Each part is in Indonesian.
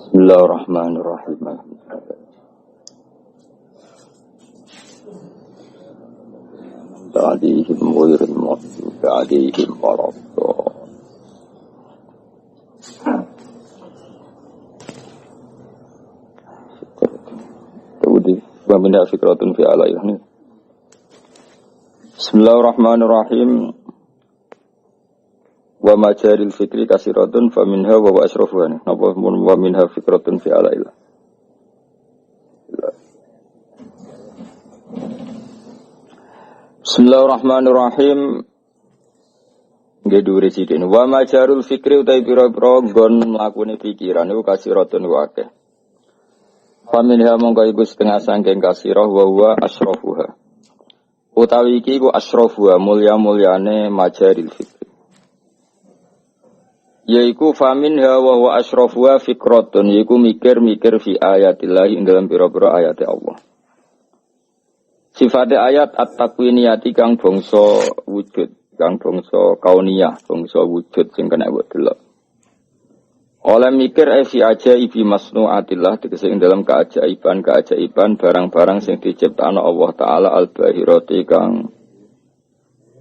Bismillahirrahmanirrahim. Ta'adihim ghairil maghdubi 'alaihim waladdallin. Tawdi wa min fikratun fi alaihi. Bismillahirrahmanirrahim. Wa majaril fikri kasiratun fa minha wa asrafuha. Napa mun wa minha fikratun fi alaihi. Bismillahirrahmanirrahim. Nggih dhuwure sithik. Wa majarul fikri utawi pira-pira nggon mlakune pikiran iku kasiratun wa akeh. Fa minha mongko iku setengah saking kasirah wa huwa asrafuha. Utawi iki iku asrafuha mulya-mulyane majaril fikri. Yaiku famin hawa wa asrafuha fikratun, yaiku mikir-mikir fi ayatillah ing dalam pira-pira ayat Allah. Sifate ayat at-takwiniyati kang bangsa wujud, kang bangsa kauniyah, bangsa wujud sing kena mbok delok. Oleh mikir fi ajaibi masnuatillah tegese ing dalam keajaiban barang-barang sing diciptakno Allah taala al-bahirati kang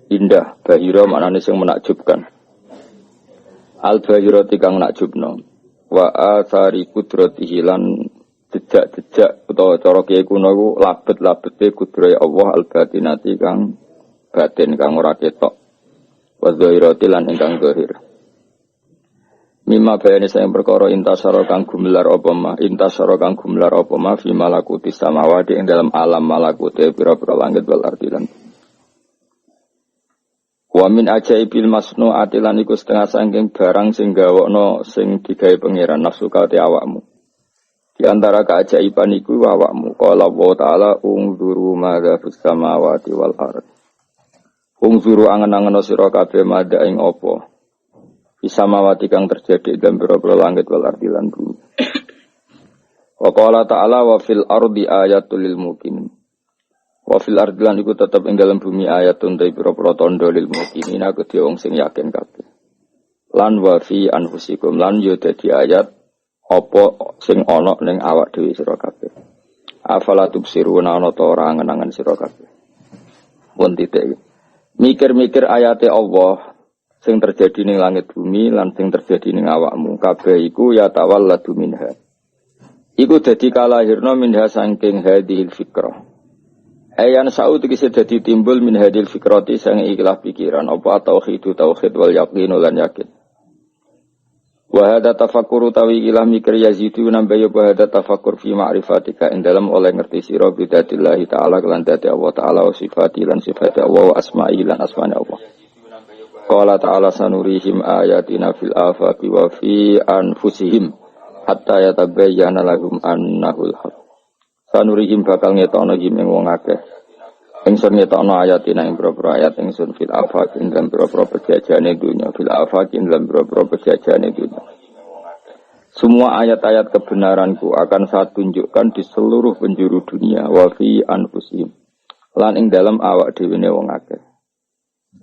indah, bahira maknane sing menakjubkan. Al-bahirati kang nakjubno wa athari kudratihi lan jejak-jejak utawa cara kiye kuno iku labet-labete kudrahe Allah al-batinati kang batin kang ora ketok wa zahirati lan ingkang zahir. Mimma bayane sing perkara intasara kang gumelar apa ma fi malakuti samawati ing dalam alam malakute pira-pira langit wal ardi lan wa min ajaibil masnu'ati lan iku setengah saking barang sing gawokno sing digawe pangeran nafsu kate awakmu. Di antara keajaiban iku awakmu qala wa ta'ala unzuru madza fis samawati wal ard. Unzuru angen-angen sira kabeh madza ing apa fis samawati kang terjadi dalam pira-pira langit wal ardi lan bumi. Wa qala ta'ala wa fil ardi ayatul lil muqinin. Wa fil ardi lan iku tetep ing dalam bumi ayatun ta pira-pira tandha lil mukminin aku wong sing yakin kabeh. Lan wa fi anfusikum lan yo dadi ayat apa sing ana ning awak dhewe sira kabeh. Afala tubsiruna ana ta ora angen-angen sira kabeh. Pun titik. Mikir-mikir ayate Allah sing terjadi ning langit bumi lan sing terjadi ning awakmu kabeh iku ya tawalladu minha. Iku dadi kalahirna minha saking hadhil fikrah. Ayan sa'ud iki dadi timbul min hadil fikrati sang ikhlas pikiran apa tauhid wal yaqin lan yakin. Wa hadza tafakkur tawi ilah mikir yazidu nambah ya hadza tafakkur fi ma'rifatika ing dalam oleh ngerti sira bidatillah taala lan dadi Allah taala wa sifati lan sifati Allah wa asma'i lan asma'i Allah. Qala ta'ala sanurihim ayatina fil afaqi wa fi anfusihim hatta yatabayyana lahum annahul haq. Sanurihim bakal ngetokno ing wong akeh. Ingsun ngetokno ayatina ing boro-boro ayat ingsun fil afaq ing dalam boro-boro pejajane dunya fil afaq ing dalam boro-boro pejajane dunya. Semua ayat-ayat kebenaranku akan saya tunjukkan di seluruh penjuru dunia wa fi anfusihim. Lan ing dalam awak dhewe ne wong akeh.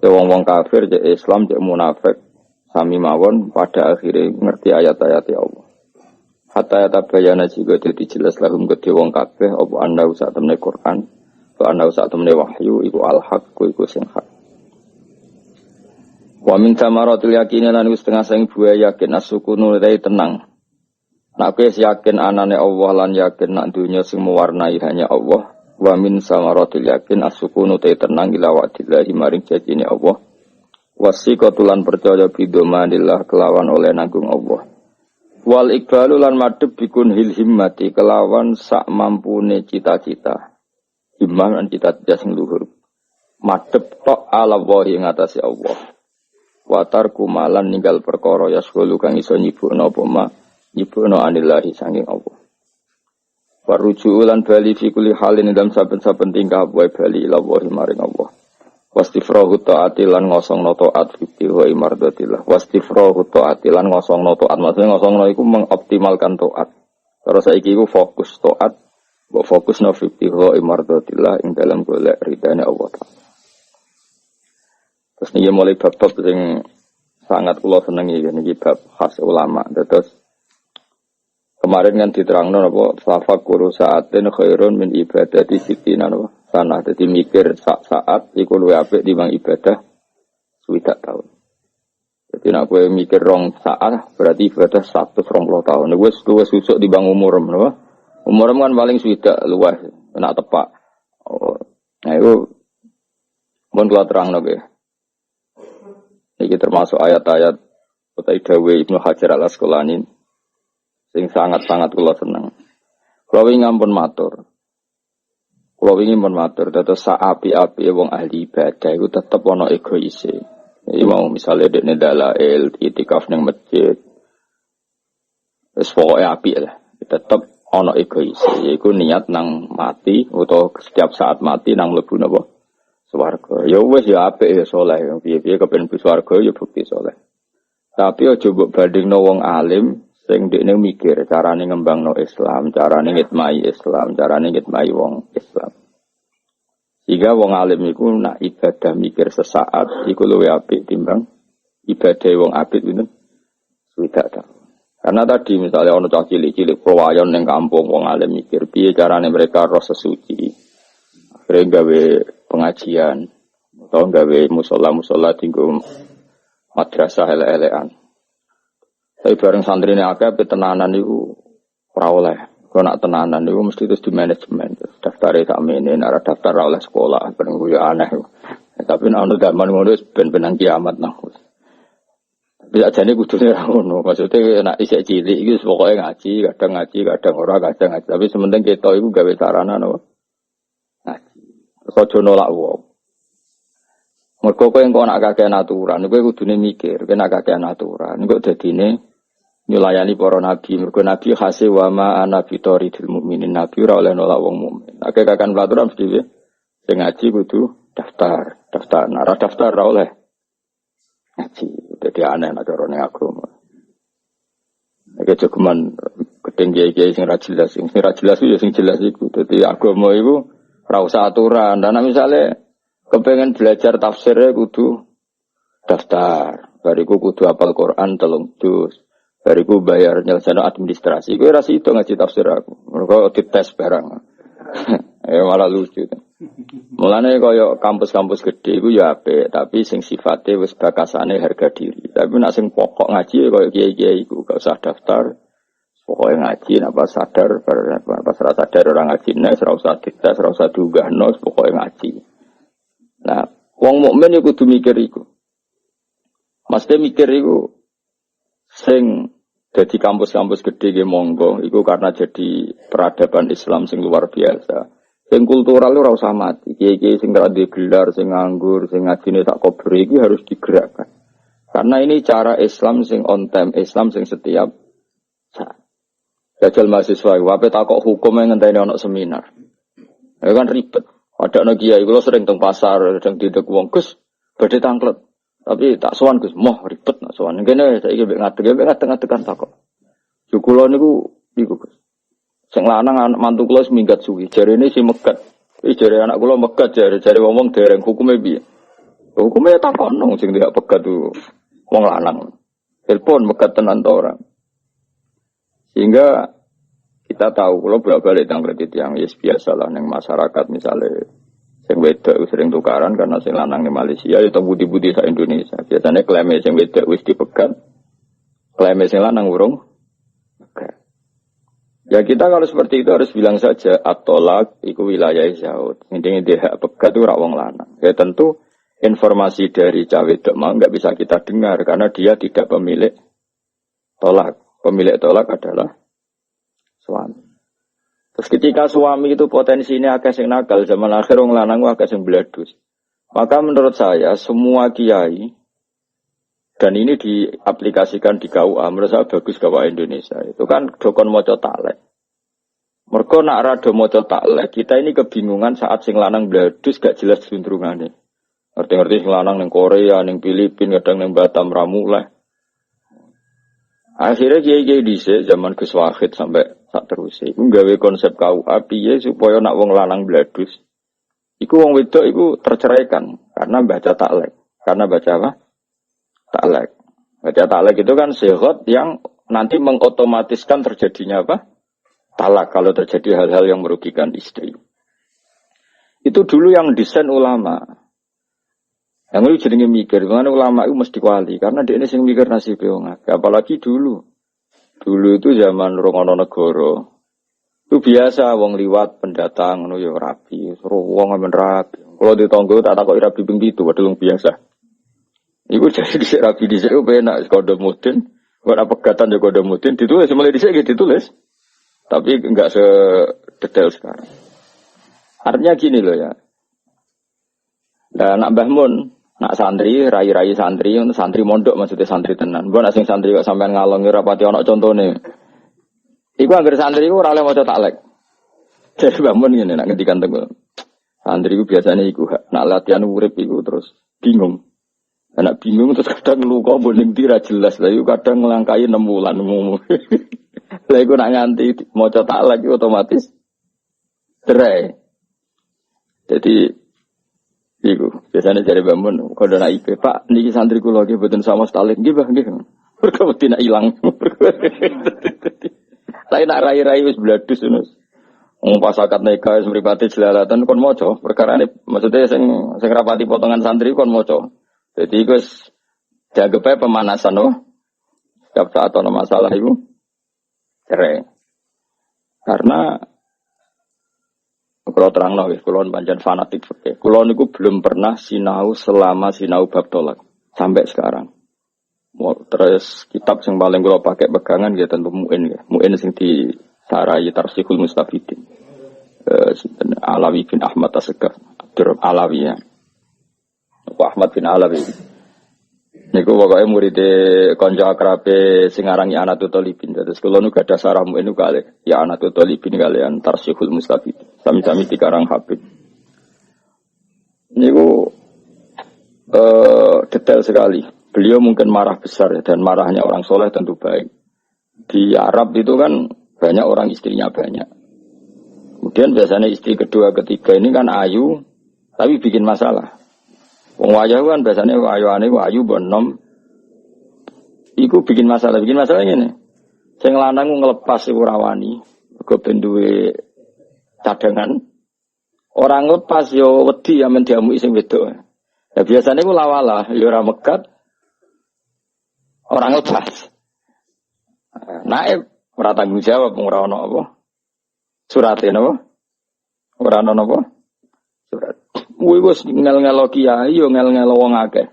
Wong-wong kafir cek Islam cek munafik sami mawon pada akhirnya ngerti ayat-ayat ya Allah. Hatta tabayana juga dadi jelas lahum kedhe wong kabeh apa anda sak temne Quran, apa anda sak temne wahyu iku al-haq iku sing hak. Wa min tamaratil yakin lan wis setengah sing buah yakin asukunu dai tenang. Nek wis yakin anane Allah lan yakin nak dunya sing mewarnai hanya Allah. Wa min samaratil yakin asukunu dai tenang ila wa'dillahi maring janjine Allah. Wasiqatulan percaya bidomanillah kelawan oleh nanggung Allah. Wal ikbalu lan madhep bikun hil himmati kelawan sak mampune cita-cita. Himmah lan cita-cita sing luhur. Madhep tok ala wahi ing atase Allah. Wa tarku malan ninggal perkara yasghulu kang iso nyibukno apa ma nyibukno anillahi sanging Allah. Waruju lan bali fi kulli halin dalam saben-saben tingkah wae bali ila wahi maring Allah. Wastifrahu ta'ati lan ngosongno ta'at fikti wa imardatillah. Wastifrahu ta'ati lan ngosongno ta'at. Maksudnya ngosongno iku mengoptimalkan ta'at. Terus saiki iku fokus ta'at. Mbok fokusno fikti wa imardatillah ing dalam golek ridane Allah Ta'ala. Terus niki mulai bab-bab sing sangat kula senengi niki bab khas ulama. Terus kemarin kan diterangno napa tafakkur saatin khairun min ibadati sitina napa sana. Dadi mikir saat iku luwih apik timbang ibadah 20 tahun. Jadi nak kowe mikir rong saat berarti ibadah 120 tahun. Wis susuk timbang umurem napa? Umurem kan paling swidak luwih nak tepak. Oh. Nah itu mun kula terangno nggih. Iki termasuk ayat-ayat utai dawuh Ibnu Hajar Al-Asqalani sing sangat-sangat kula seneng. Kula wingi ngampun matur. Kula wingi mun matur dados saapi-api wong ahli ibadah iku tetep ana egoise. Iki mau misale dekne dalail itikaf ning masjid. Wis pokoke apik lah. Tetep ana egoise. Yaiku niat nang mati utawa setiap saat mati nang mlebu napa? Swarga. Ya wis ya apik ya saleh. Piye-piye kepen mlebu swarga ya bukti saleh. Tapi aja mbok bandingno wong alim sing dekne mikir carane ngembangno Islam, carane ngitmai Islam, carane ngitmai wong Islam. Jika wong alim iku nak ibadah mikir sesaat iku luwih apik timbang ibadah wong apik ngoten. Sudah ta. Karena tadi misalnya ana cah cilik-cilik prowayon ning kampung wong alim mikir piye carane mereka roh sesuci. Akhire gawe pengajian atau gawe musala-musala tinggo madrasah elek-elekan. Tapi bareng santrine akeh tenanan niku ora oleh. Kok nak tenanan niku mesti terus di manajemen. Daftare sak mene ora daftar ora oleh sekolah, ben kuwi aneh. Tapi nek ono zaman ngono wis ben-benan kiamat nah. Tapi ajane kudune ora ngono. Maksude nek isih cilik iki pokoke ngaji, kadang ora, kadang ngaji. Tapi sementing ketok iku gawe sarana napa? Ngaji. Aja nolak wong. Mergo kowe engko nak kakean aturan, kowe kudune mikir, kowe nak kakean aturan, engko dadine nyulayani para nabi. Mergo nabi khase wa ma ana bitoridil mukminin. Nabi ora oleh nolak wong mukmin. Nek kakean pelaturan mesti piye? Sing ngaji kudu daftar. Nah, ora daftar ora oleh ngaji. Dadi aneh nek carane agama. Nek jogeman gedeng kiai-kiai sing ra jelas, sing ra jelas ya sing jelas iku. Dadi agama iku ora usah aturan. Dan misale kepengen belajar tafsirnya kudu daftar, bariku kudu hafal Quran 3 juz, bariku bayar nyelesaikan administrasi. Gue rasa itu ngaji tafsir aku, mereka dites barang, malah lucu. Mulane kaya kampus-kampus gede gue ya apik, tapi sing sifatnya wis bakasane harga diri. Tapi nak sing pokok ngaji kaya kiai-kiai gue gak usah daftar, pokoknya ngaji, napa sadar, pas rasa sadar orang ngaji, ora usah dites, ora usah diunggahno, pokoknya ngaji. Nah, wong mukmin iku kudu mikir iku. Mesti mikir iku sing dadi kampus-kampus gede ge monggo, iku karena jadi peradaban Islam sing luar biasa. Sing kultural ora usah mati. Kiai-kiai sing ora gelar, sing nganggur, sing ngajine tak kober iki harus digerakkan. Karena ini cara Islam sing on time, Islam sing setiap saat. Jajal mahasiswa, wae takok hukum yang ngenteni ana seminar. Ya kan ribet. Ada anak kiai, kalau sering teng pasar, sedang didek wong Gus, badhe tangklet. Tapi tak sowan Gus, moh ribet nak sowan. Kene saiki mbek ngadeg kan takok. Yo kula niku Gus. Sing lanang anak mantu kula seminggat suwi, jarene si megat. Jare anak kula megat jare wong dereng hukume piye? Hukume takon sing tidak pegat tu wong lanang. Telepon megat tenan ta ora. Sehingga kita tahu kalau bolak-balik tang kredit yang biasa lah neng masyarakat misalnya sing wedok sering tukaran karena sing lanang di Malaysia itu budi-budi sa Indonesia. Biasanya klaim sing wedok wis dipegat, klaim sing lanang urung. Okay. Ya kita kalau seperti itu harus bilang saja at-tolak iku wilayah zaud. Intinya dia hak pegat itu rak wong lanang. Ya tentu informasi dari cawe wedok mah enggak bisa kita dengar karena dia tidak pemilik tolak. Pemilik tolak adalah suami. Terus ketika suami itu potensinya agak sing nakal, zaman akhir wong lanang agak sing bledus. Maka menurut saya semua kiai dan ini diaplikasikan di KUA, menurut saya bagus KUA Indonesia. Itu kan dokon maca taklek. Mergo nak rada maca taklek, kita ini kebingungan saat sing lanang bledus gak jelas sundrungane. Ngerti-ngerti sing lanang ning Korea, ning Filipina, kadang ning Batam ra mulai. Akhirnya kiai-kiai dhisik zaman Gus Wahid sampai sak terus iku gawe konsep KUA piye supaya nak wong lanang bladus iku wong wedok iku terceraikan karena baca taklek. Karena baca apa? Taklek. Baca taklek itu kan sehat yang nanti mengotomatiskan terjadinya apa? Talak kalau terjadi hal-hal yang merugikan istri. Itu dulu yang desain ulama. Yang itu jadi mikir, mana ulama itu mesti wali karena dia ini sing mikir nasib wong akeh. Apalagi dulu. Dulu itu zaman Rongono Negoro. Itu biasa wong liwat pendatang ngono ya rapi, suruh wong amen rapi. Kalau ditonggo tak takoki rapi ping 7 padahal biasa. Iku jadi dhisik rapi dhisik penak kode mudin, ora pegatan ya kode mudin ditulis mulai dhisik ditulis. Tapi enggak sedetail sekarang. Artinya gini loh ya. Nah, nak Mbah Mun, nak santri, rai-rai santri mondok maksudnya santri tenan. Mbok nak sing santri kok sampean ngalongi rapati ana contone. Iku anggere santri ku ora oleh maca taklek. Jadi Mbah Mun ngene nak ngendikan tenggo. Santri ku biasanya iku nak latihan urip iku terus bingung. Anak bingung terus kadang luka boning tira jelas. Lah iku kadang nglangkai 6 wulan umum. Lah iku nak nganti maca taklek iku otomatis cerai. Jadi iku biasanya dari bangun kalau nak IP Pak niki santri kula nggih mboten sama stalik nggih Mbah nggih. Mergo wedi nak ilang. Lain nak rai-rai wis bladus ngono. Wong pas akad nikah wis mripate jelalatan kon maca perkarane maksudnya sing rapati potongan santri kon maca. Jadi iku wis dianggep pemanasan oh. Setiap saat ana masalah iku cerai. Karena kalau terang nol, kalau panjang fanatik fikih. Kalau niku belum pernah sinau selama sinau bab tolak sampai sekarang. Terus kitab yang paling kalau pakai pegangan ya tentu Mu'in ya. Mu'in yang disarai Tarsihul Mustafidin. Alawi bin Ahmad As-Segaf, Abdur Alawi ya. Ahmad bin Alawi. Niku pokoknya murid konco akrabe sing aran ya Anatul Talibin. Terus kula nu gadah sarah Mu'in nu kalih ya Anatul Talibin kalian Tarsihul Mustafidin. Sami-sami dikarang Habib. Niku detail sekali. Beliau mungkin marah besar ya, dan marahnya orang soleh tentu baik. Di Arab itu kan banyak orang istrinya banyak. Kemudian biasanya istri kedua ketiga ini kan ayu, tapi bikin masalah. Wong wayah kan biasanya ayu bonom. Iku bikin masalah ini. Sing lanang ngelepas iku rawani, mergo ben duwe cadangan. Orang lepas yo wedi ya men diamuki sing wedok. Ya biasanya iku lawalah, yo ora megat. Orang lepas. Naib ora tanggung jawab ora ono apa? Surate napa? Ora ono napa? Surat. Kuwi wis ngel-ngelo kiai yo ngel-ngelo wong akeh.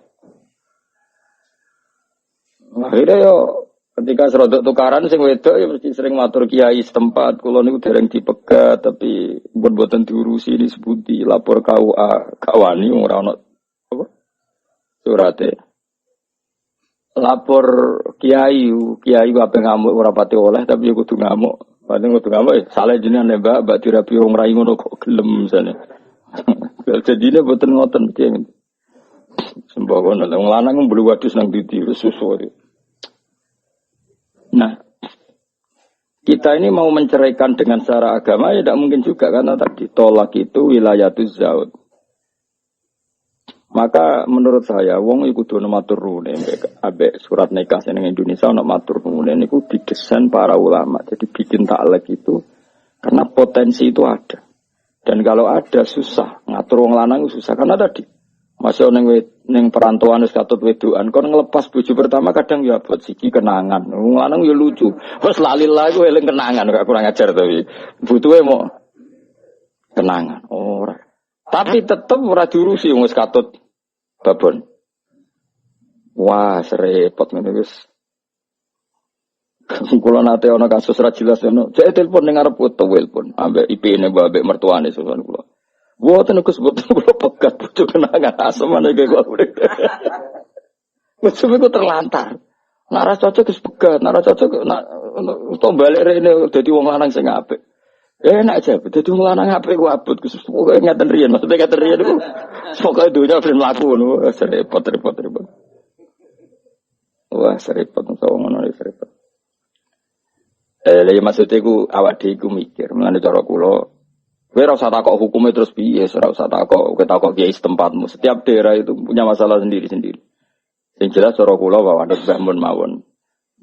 Akhirnya yo ketika serodok tukaran sing wedok ya mesti sering matur kiai setempat. Kula niku dereng dipegat tapi mboten diurusi disebuti lapor KUA kawani ora ono apa? Surate. Lapor kiai apa ngamuk ora pati oleh tapi yo kudu ngamuk. Paling kudu ngamuk salah jenenge Mbak dirapi wong rai ngono kok gelem misale. Jadine boten ngoten mesti. Sembokono wong lanang mbelu wadus nang didi susu. Nah, kita ini mau menceraikan dengan secara agama ya tidak mungkin juga karena tadi tolak itu wilayatuz zaud. Maka menurut saya wong iku kudu matur nuwun ambek surat nikah ning Indonesia ana matur nuwun niku didesain para ulama. Jadi bikin taklek itu karena potensi itu ada. Dan kalau ada susah ngatur wong lanang susah karena tadi masih ning perantauan wis katut wedokan kon ngelepas bojo pertama kadang ya buat siki kenangan. Wong lanang ya lucu. Wes lalillah iku eling kenangan gak kurang ajar tapi butuhe mau kenangan ora. Tapi tetep ora diurusi wong wis katut babon. Wah, serepot ngene wis. Kula nate ana kasus ra jelas ono. Cek telepon ning arep foto telepon ambek IP-ne ambek mertuane sowan kula. Mboten Gus boten kula pegat bojo kenangan asmane kaya kok. Wis kok terlantar. Nek ra cocok wis pegat, nek ra cocok nek to balik rene dadi wong lanang sing apik. Enak aja, dadi wong lanang apik ku abot Gus. Pokoke ngaten riyen, maksudnya ngaten riyen niku pokoke dunya ben mlaku ngono, repot. Wah, repot ngono repot. Lha maksudnya ku awak dhewe iku mikir, menane cara kula kowe ora usah takok hukume terus piye, ora usah takok kiai setempatmu. Setiap daerah itu punya masalah sendiri-sendiri. Sing jelas cara kula bahwa ada bangun mawon.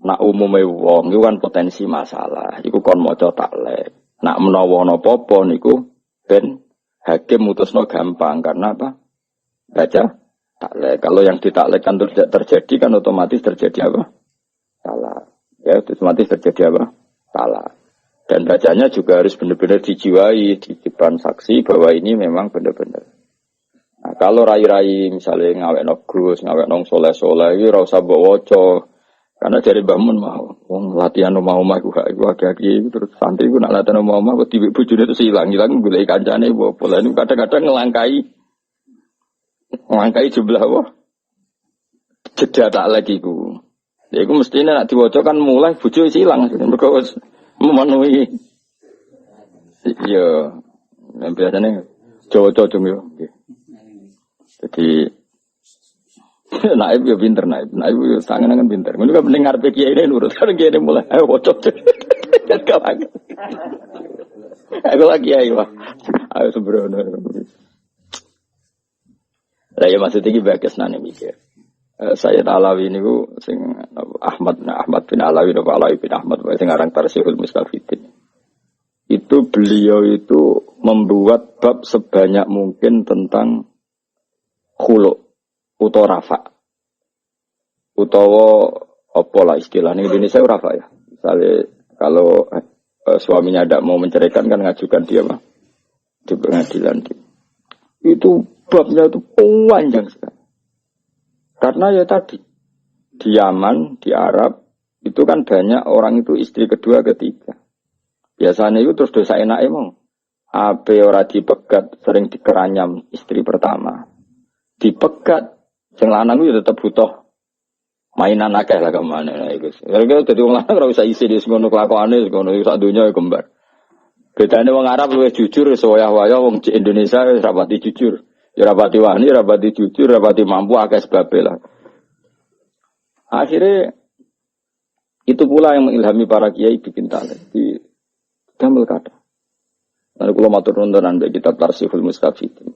nak umume wong iku kan potensi masalah. Iku kon maca taklek. Nak menawa ana apa-apa niku ben hakim mutusno gampang karena apa? Baca taklek. Kalau yang ditaklekkan terjadi kan otomatis terjadi apa? Salah. Ya, otomatis terjadi apa? Salah. Dan bacanya juga harus benar-benar dijiwai di depan saksi bahwa ini memang benar-benar. Nah, kalau rai-rai misalnya ngawekno Gus, ngawekno soleh-soleh iki ora usah mbok waca. Karena dari Mbah Mun mau wong latihan omah-omah iku gak agak-agak terus santri ku nak latihan omah-omah kok diwek bojone terus ilang golek kancane apa. Lah niku kadang-kadang ngelangkai jumlah apa? Jeda tak lagi ku. Ya iku mestine nek diwaca kan mulai bojo wis ilang mergo wis memenuhi. Iya. Nek biasane Jawa-Jawa yo. Jadi naib ya pinter naib ya sangat pinter. Ini kan mendengar kiai ini nurut kan kiai ini mulai ayo bocok. Aku lagi ayo ayo sembrono. Lah ya maksudnya iki bagus nane mikir. Saya Alawi niku sing Ahmad bin Alawi bin Ahmad sing aran Tarsihul Mustafidin. Itu beliau itu membuat bab sebanyak mungkin tentang khulu utawa rafa. Utawa apa lah istilahnya Indonesia rafa ya. Misalnya kalau suaminya tidak mau menceraikan kan ngajukan dia mah di pengadilan. Itu babnya itu panjang sekali. Karena ya tadi di Yaman, di Arab itu kan banyak orang itu istri kedua, ketiga. Biasanya itu terus dosa enak emang. Ape ora dipegat sering dikeranyam istri pertama. Dipegat sing lanang itu tetap butuh mainan akeh lah kemana iku. Kalau dadi wong lanang ora usah isi di ngono kelakuane ngono sak donya kembar. Bedane wong Arab luwih jujur soyah-wayah wong Indonesia wis rapati jujur. Ya rapati wani, rapati jujur, rapati mampu akeh sebabe lah. Akhirnya itu pula yang mengilhami para kiai bikin talent di damel kata. Lalu kalau matur nuwun ambek kitab Tarsihul Mustafidin.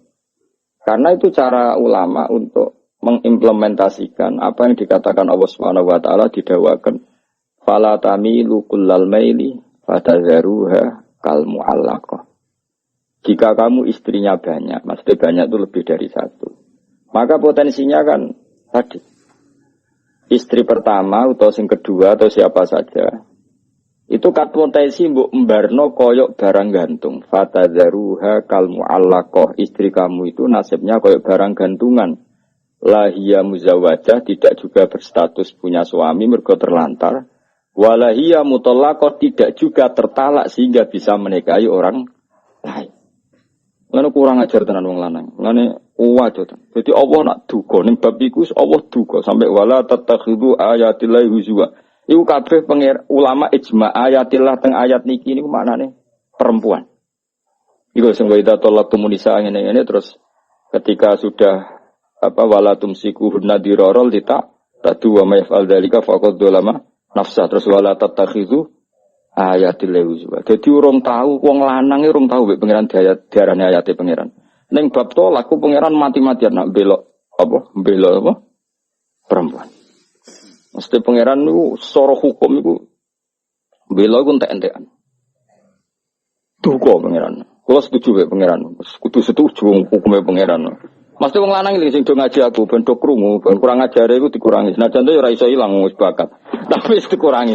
Karena itu cara ulama untuk mengimplementasikan apa yang dikatakan Allah Subhanahu wa taala didakwakan fala tamilu kullal maili fatadharuha kal muallaqah. Jika kamu istrinya banyak, maksudnya banyak itu lebih dari satu. Maka potensinya kan tadi istri pertama atau yang kedua atau siapa saja itu kan potensi mbok mbarno koyok barang gantung. Fatadzaruha kal muallaqah. Istri kamu itu nasibnya koyok barang gantungan. Lahia muzawajah, tidak juga berstatus punya suami mergo terlantar. Walahia mutallaqah, tidak juga tertalak sehingga bisa menikahi orang lain. Ngene kurang ajar tenan wong lanang. Ngene wajo. Jadi Allah nak duka ning bab iku Allah duka sampai wala tatakhidu ayatillahi huzwa. Iku kabeh ulama ijma ayatillah teng ayat niki niku maknane perempuan. Iku sing wa idza talaqtum nisa ngene terus ketika sudah wala tumsikuhunna dirarul dita tadu wa may fa'al dzalika faqad dzalama nafsa terus wala tatakhizu ayatillahi huzwa. Dadi urung tahu wong lanang urung tahu mek pangeran diarani ayate pangeran. Ning bab tolak ku pangeran mati-matian nak belok perempuan. Mesti pangeran niku secara hukum niku bela ku entek-entekan. Duka pangeran. Kula setuju wae pangeran. Kudu setuju hukume pangeran. Mesti wong lanang iki sing do ngaji aku ben do krungu, ben kurang ajare iku dikurangi. Senajan to ora iso ilang wis bakat. Tapi wis dikurangi.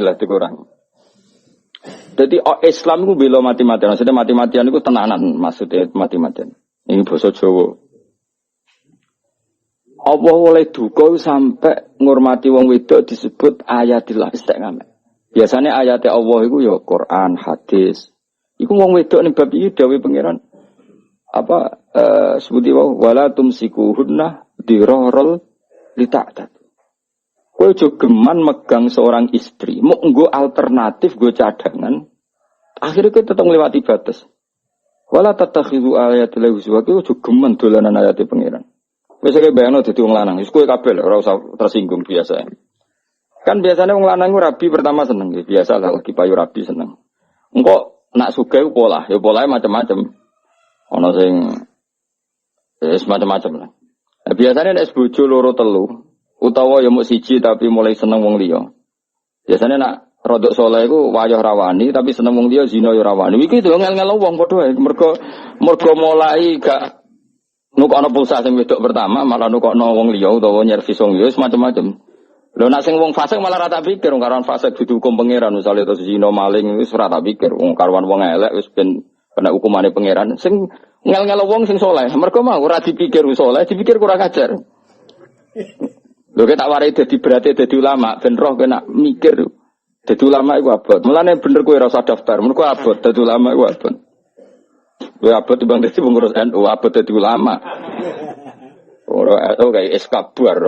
Jadi Islam iku bela mati-matian. Maksudnya mati-matian iku tenanan, maksudnya mati-matian. Ini basa Jawa. Allah oleh duka sampai ngurmati wong wedok disebut ayatillah istiqamah. Biasanya ayatnya Allah itu ya Quran, hadis. Iku wong wedok ning bab iki dawuh pangeran sebuti wala tumsikuhunna dirarul lita'tat. Kowe aja geman megang seorang istri, mau nggo alternatif nggo cadangan. Akhirnya kowe tetep ngliwati batas. Wala tatakhizu ayatillahi huzwa, kowe aja geman dolanan ayate pangeran. Wis kaya bayangno dadi wong lanang, wis kowe kabeh ora usah tersinggung biasa. Kan biasanya wong lanang ku rabi pertama seneng, biasa lah lagi payu rabi seneng. Engko nak sugih ku pola, ya polahe macam-macam. Ana sing wis macam-macam lah. Nah, biasanya nek bojo loro telu utawa ya mung siji tapi mulai seneng wong liya. Biasanya nak rodok soleh iku wayah rawani tapi seneng wong liya zina yo rawani. Iki to ngel-ngel wong padha wae. Mergo mulai gak nukokno pulsa sing wedok pertama malah nukokno wong liya utawa nyervis wong liya macam-macam. Lho nak sing wong fasik malah ra tak pikir wong karuan fasik dudu hukum pangeran misale terus zina maling wis ora tak pikir wong karuan wong elek wis ben kena hukumane pangeran. Sing ngel-ngel wong sing soleh mergo mau ora dipikir soleh dipikir kurang ajar. Lho tak warai dadi berarti dadi ulama ben roh kena mikir. Dadi ulama iku abot. Mulane bener kowe ora usah daftar. Mergo abot dadi ulama iku abot. Kowe abot timbang dadi pengurus NU abot dadi ulama. Ora kayak eskabar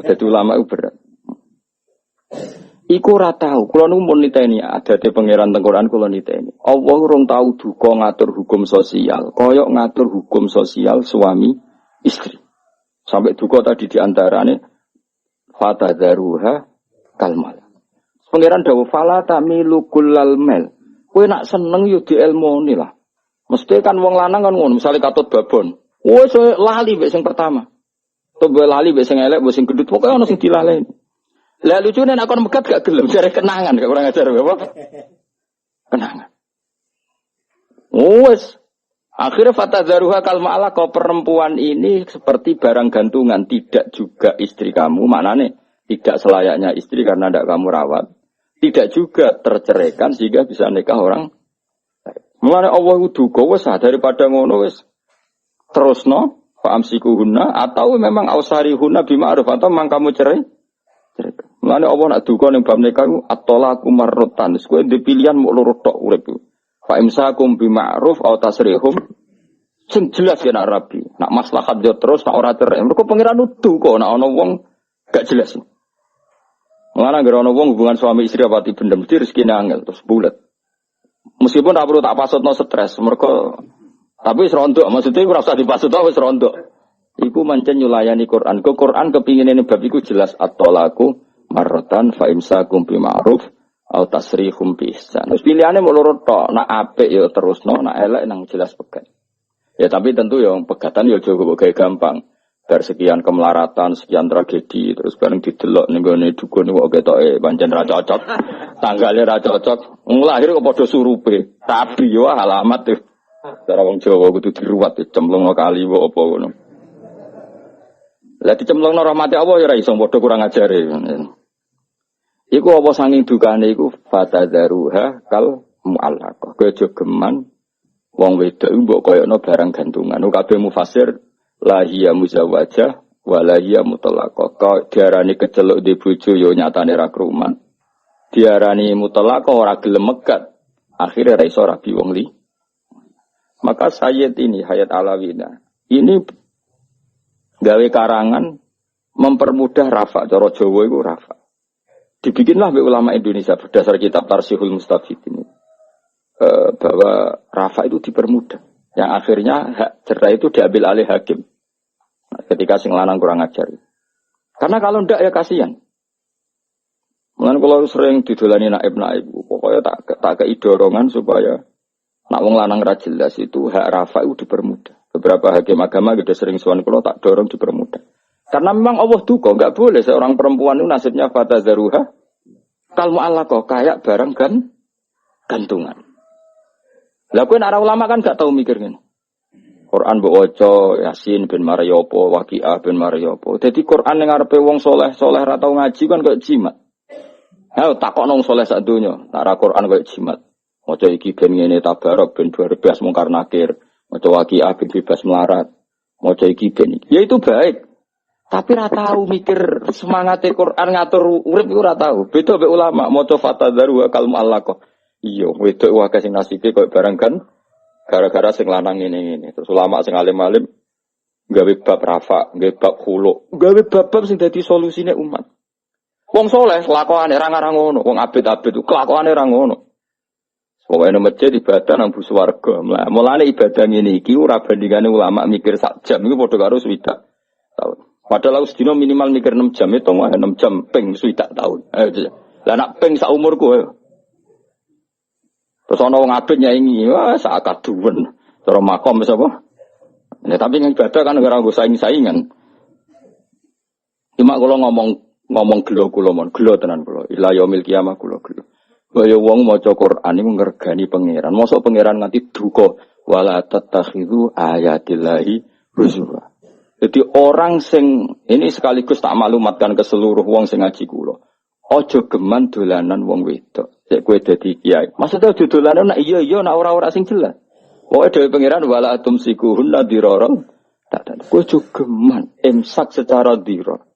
dadi ulama iku berat. Iku ora tau. Kula nu mun niteni adate pangeran teng Quran kula niteni. Allah urung tau duka ngatur hukum sosial, kaya ngatur hukum sosial suami istri. Sampai duka tadi diantarane fatadzaruha kalmal. Pangeran dawuh fala tamilu kullal mel. Kowe nak seneng yo dielmoni lah. Mesti kan wong lanang kan ngono, misale katut babon. Wes lali mek sing pertama. Tobe lali mek sing elek, mek sing gendut, pokoke ono sing dilaleni. Lah lucune nek kon megat gak gelem jare kenangan, gak kurang ajar apa? Kenangan. Wes akhirnya fatadzaruha kalma'ala kau perempuan ini seperti barang gantungan, tidak juga istri kamu, maknane tidak selayaknya istri karena tidak kamu rawat. Tidak juga terceraikan sehingga bisa nikah orang. Mulane Allah duka wis daripada ngono wis terusno fa'amsikuhunna atau memang ausarihunna bima'ruf atau memang kamu cerai. Mulane Allah nak duka ning bab nikah at-talaqu marratan. Wis kowe ndek pilihan mok loro tok urip. Fa'imsakum bima'ruf atau tasrihum sing jelas ya nak rabi. Nak maslahat yo terus nak ora cerai. Mergo pangeran nuduh kok nak ana wong gak jelas. Mulane gara ana wong hubungan suami istri apa dibendem mesti rezekine angel terus bulet. Meskipun tak perlu tak pasutno stres, mergo tapi wis rondok, maksudnya ora usah dipasutno wis rondok. Iku mancen nyulayani Quran. Ke Quran kepingine bab iku jelas at-talaqu marratan fa imsakum bi ma'ruf au tasrihum bi ihsan. Wis pilihane mung loro tok, nak apik ya terusno, nak elek nang jelas pegat. Ya tapi tentu ya pegatan ya aja kok gampang. Bar sekian kemelaratan, sekian tragedi, terus bareng didelok ning gone dukun kok ketoke pancen ra cocok. Tanggale ra cocok. Lahir kok padha surupe. Tapi yo alamat tuh. Cara wong Jawa kudu diruwat cemplungno kali apa ngono. Lah dicemplungno rahmate Allah ya ora iso padha kurang ajare. Iku apa sanging dukane iku fatadzaruha kal mu'allaqah. Kowe aja geman wong wedok mbok koyokno barang gantungan. Kabeh mufasir la hiya muzawwajah wa la hiya mutallaqah. Diarani keceluk di bojo yo nyatane ra kruman. Diarani mutallaqah ora gelem megat. Akhire ra iso rabi wong li. Maka Sayyid ini Hayat Alawina ini gawe karangan mempermudah rafa. Cara Jawa iku rafa. Dibikinlah oleh ulama Indonesia berdasar kitab Tarsihul Mustafid ini bahwa rafa itu dipermudah. Yang akhirnya hak cerai itu diambil alih hakim. Ketika sing lanang kurang ajar. Karena kalau ndak ya kasihan. Mulane kalau sering didolani naib-naib, pokoknya tak kei dorongan supaya nak wong lanang ra jelas itu hak rafa itu dipermudah. Beberapa hakim agama sudah sering suwan kula tak dorong dipermudah. Karena memang Allah duka, enggak boleh seorang perempuan itu nasibnya fatadzaruha kal mu'allaqah kayak barang gantungan. Lah kowe nek ulama kan gak tau mikir ngene. Quran mbok waca Yasin bin Maryopo, Waqiah bin Maryopo. Dadi Quran ning ngarepe wong saleh-saleh ra tau ngaji kan kaya jimat. Ha takokno wong saleh sak donya, nek ra Quran kaya jimat. Maca iki ben ngene tabarok ben bebas mungkar nakir, maca Waqiah ben bebas melarat. Maca iki ben iki. Ya itu baik. Tapi ra tau mikir semangate Quran ngatur urip iku ra tau. Beda mek ulama maca fatadzaru kal mu'allaqah. Iya, wedok wae sing nasibe koyo barang kan gara-gara sing lanang ngene-ngene. Terus ulama sing alim-alim gawe bab rafa, gawe bab khulu, gawe bab-bab sing dadi solusine umat. Wong saleh lakone ra ngarang ngono, wong abid-abid kelakuane ra ngono. Pokoke nang masjid ibadah nang bus warga. Mulane ibadah ngene iki ora bandingane ulama mikir sak jam iku padha karo swidak tahun. Padahal aku sedina minimal mikir 6 jam itu 6 jam ping swidak tahun. Lah nak ping sak umurku ayo. Terus ana wong abid nyaingi, wah sak kaduwen. Cara makom wis apa? Ya tapi yang ibadah kan ora nggo saing-saingan. Cuma kalau ngomong ngomong gelo kula mon, gelo tenan kula. Ila yaumil kiamah kula gelo. Kaya wong maca Quran iku ngergani pangeran. Mosok pangeran nganti duka wala tattakhidhu ayatillahi huzwa. Jadi orang sing ini sekaligus tak maklumatkan ke seluruh wong sing ngaji kula. Aja geman dolanan wong wedok. Sik kowe dadi kiai. Maksudnya aja dolanan nak iya nak ora sing jelas. Pokoke dhewe pangeran wala tumsikuhunna dirarang. Tak kowe aja geman imsak secara dirar.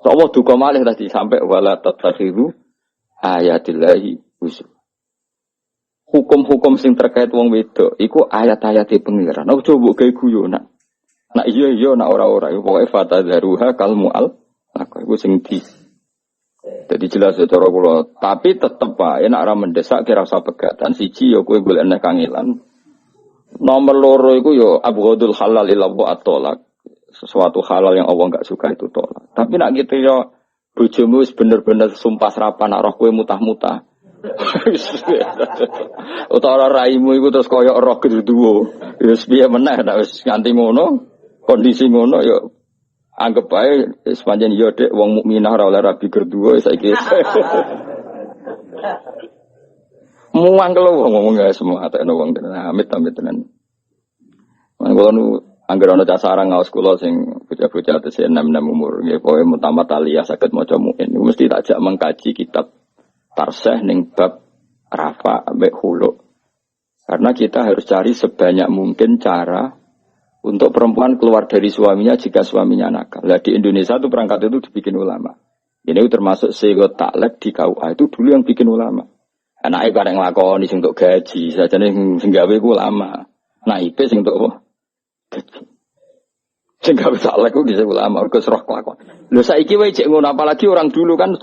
Allah duka malih tadi sampai wala tattakhidhu ayatillahi huzwa. Hukum-hukum sing terkait wong wedok iku ayat-ayate pangeran. Aku coba gawe guyonan. Nak iya nak ora-ora iku pokoke fatadzaruha kalmual. Aku iku sing di. Jadi jelas cara kula, tapi tetep wae nek ora mendesak kira usah pegatan. Siji ya kowe golek nek kangelan. Nomor loro iku ya abghadul halal ila at-thalaq. Sesuatu halal yang Allah enggak suka itu tolak. Tapi nak gitu ya bojomu wis bener-bener sumpah serapan nak roh kowe mutah-mutah. Utawa raimu iku terus kaya roh geduwo. Ya piye meneh nek wis nganti ngono, kondisi ngono ya anggap ae sepanjang ya dek wong mukminah ora oleh rabi geduwo saiki. Muang kalau ngomong gak semua atau wong tenan amit tenan. Mangko nu angger ana casarang ngaos kula sing bocah-bocah tesih 6 umur nggih pokoke mutamat aliyah saged maca muin mesti takjak mengkaji kitab Tarseh ning bab rafa ambek hulu. Karena kita harus cari sebanyak mungkin cara untuk perempuan keluar dari suaminya jika suaminya nakal. Lah di Indonesia itu perangkat itu dibikin ulama. Ini termasuk sigot taklek di KUA itu dulu yang bikin ulama. Anake bareng nglakoni sing untuk gaji, sajane sing gawe ku ulama. Naipe sing untuk apa? Gaji. Sing gawe taklek ku bisa ulama, mergo serah kelakuan. Lho saiki wae cek ngono apalagi orang dulu kan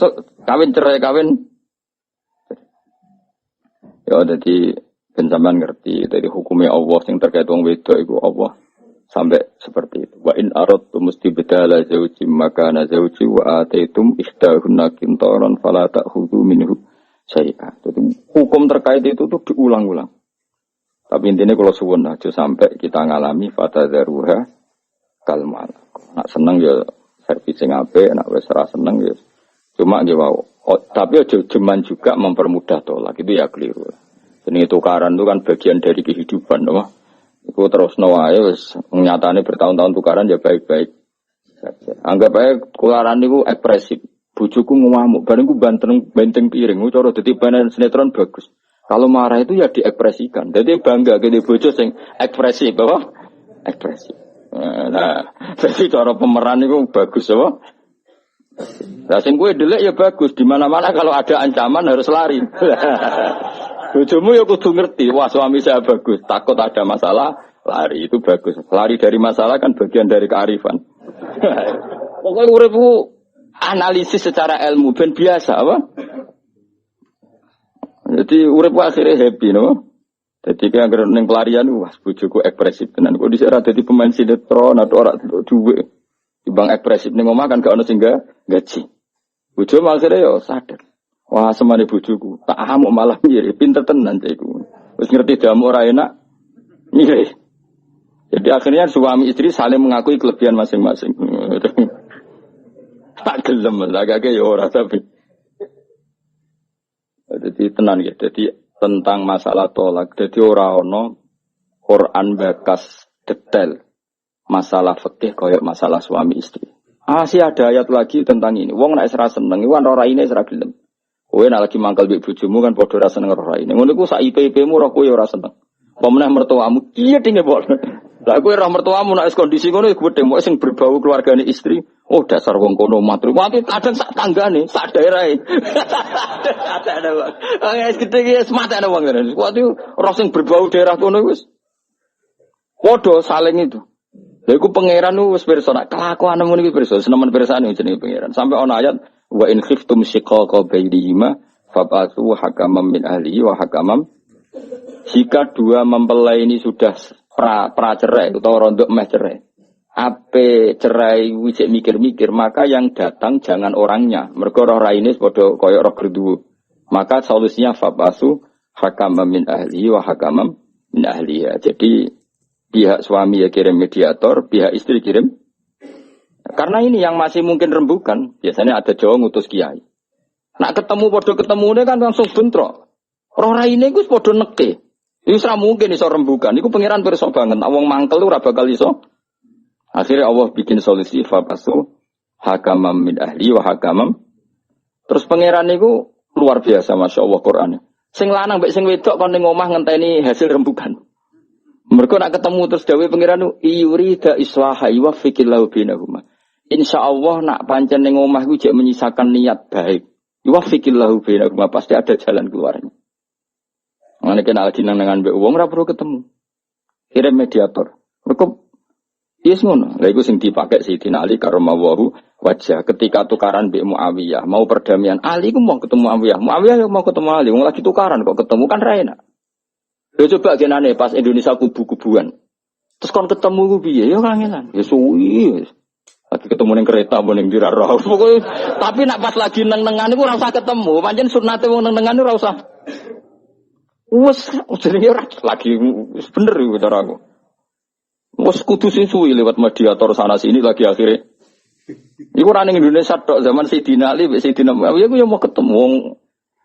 kawin cerai kawin. Ya jadi penjaman ngerti dari hukumnya Allah yang terkait wong wedok iku Allah sampai seperti itu. Wa in aradtum mustibdala zawji makana zawji wa ataitum ihdahunna qintaran fala ta'khudhu minhu syai'a. Jadi hukum terkait itu tuh diulang-ulang. Tapi intinya kalau suwun aja sampai kita ngalami fatadzaruha kalmal. Nak seneng ya servis sing apik, nak wis ora seneng ya cuma nggih wae. Tapi aja jeman juga mempermudah tolak itu ya keliru. Jadi tukaran itu kan bagian dari kehidupan, loh. Itu terus wae wis nyatane bertahun-tahun tukaran ya baik-baik. Anggap ae tukaran niku ekspresif. Bojoku ngamuk, bareng ku benteng piring, cara dadi pemain sinetron bagus. Kalau marah itu ya diekspresikan. Jadi bangga gede bojo sing ekspresif, apa? Ekspresif. Nah, jadi cara pemeran itu bagus, apa? Nah, sing kowe delek ya bagus. Di mana-mana kalau ada ancaman harus lari. Bojomu ya kudu ngerti, wah suami saya bagus, takut ada masalah, lari itu bagus. Lari dari masalah kan bagian dari kearifan. Pokoknya uripku analisis secara ilmu ben biasa apa? Jadi uripku akhirnya happy no. Jadi kayak anggere ning pelarian wah bojoku ekspresif tenan. Kok dhisik ora dadi pemain sinetron atau ora duwe. Dibang ekspresif ning omah kan gak ono sing gaji. Bojo akhirnya ya sadar. Wah, semane bojoku, tak amuk malah mirip, pinter tenan caiku. Wis ngerti damu ora enak, mirip. Jadi akhirnya suami istri saling mengakui kelebihan masing-masing. Tak gelem lah, kakek ya ora tapi. Jadi tenan ya, jadi tentang masalah tolak. Jadi ora ono Quran bakas detail masalah fikih koyo masalah suami istri. Sih ada ayat lagi tentang ini. Wong nek ora seneng, iku ora raine ora gelem. Kowe nek lagi mangkel mbek bojomu kan padha ora seneng ora raine. Ngono iku sak IP-IP-mu ora kowe ora seneng. Apa meneh mertuamu, iya dinge kok. Lah kowe ora mertuamu nek kondisi ngono iku gedhe mok sing berbau keluargane istri. Oh dasar wong kono matru. Mati kadang sak tanggane, sak daerahe. Ada wong. Wis gedhe iki semate ana wong ngene. Kuwi ora sing berbau daerah kono wis. Padha saling itu. Lha iku pangeran wis pirsa nek kelakuan ngono iki pirsa, senemen pirsane jenenge pangeran. Sampai ana ayat wa in khiftum shiqaqa bainihima fab'atsu hakaman min ahlihi wa hakaman. Jika dua mempelai ini sudah pra cerai atau rondok meh cerai. Ape cerai wijek mikir-mikir, maka yang datang jangan orangnya. Mergo roh raine padha kaya roh gerduwo. Maka solusinya fab'atsu hakaman min ahlihi wa hakaman min ahliha. Jadi pihak suami ya kirim mediator, pihak istri kirim Karena ini yang masih mungkin rembukan. Biasanya ada Jawa ngutus kiai. Nak ketemu podo ketemune kan langsung bentrok. Roh raine iku podo neke. Iku ora mungkin iso rembukan. Iku pangeran pirsa banget. Wong mangkel ora bakal iso. Akhirnya Allah bikin solusi fabasu hakamam min ahli wa hakamam. Terus pangeran niku luar biasa masyaallah Qur'ane. Sing lanang mbek sing wedok kon ning omah ngenteni hasil rembukan. Mergo nak ketemu terus dawuh pangeran yurida islaha wa fikillahu bainahuma. Insyaallah nak pancen ning omah iku jek menyisakan niat baik. Wa fikillahu bainahuma pasti ada jalan keluarnya. Mane kena lagi nang mbek wong ora perlu ketemu. Kirim mediator. Mergo yes ngono. Lha iku sing dipakai Sayyidina Ali karamawahu wajah ketika tukaran mbek Muawiyah, mau perdamaian. Ali ku mau ketemu Muawiyah. Muawiyah yo mau ketemu Ali, wong lagi tukaran kok ketemu kan ra enak. Yo coba genane pas Indonesia kubu-kubuan. Terus kon ketemu ku piye? Yo kangenan. Ya suwi. Lagi ketemu ning kereta apa ning diraro. Pokoke tapi nak pas lagi neng-nengan iku ora usah ketemu. Pancen sunate wong neng-nengan ora usah. Wes jenenge ora lagi bener iku cara aku. Wes kudu sing suwi lewat mediator sana sini lagi akhirnya. Iku ora ning Indonesia tok zaman Sayyidina Ali mbek Sayyidina Muawiyah ku yo mau ketemu wong.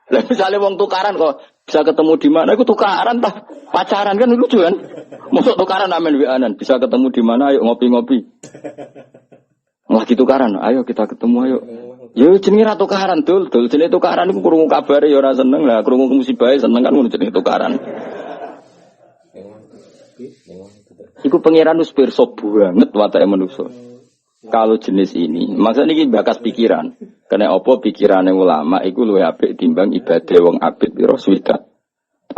Lah misale wong tukaran kok bisa ketemu di mana iku tukaran tah pacaran kan lucu kan. Mosok tukaran amen wianan bisa ketemu di mana ayo ngopi-ngopi. Lagi tukaran ayo kita ketemu ayo. Yo jenenge ra tukaran dul jenenge tukaran iku krungu kabare yo ora seneng lah krungu musibah seneng kan ngono jenenge tukaran. Iku pangeran wis pirsa banget watake manusa. Kalau jenis ini, maksudnya ini bakas pikiran. Karena apa pikirannya ulama iku luwih apik timbang ibadah wong abid pira swidak.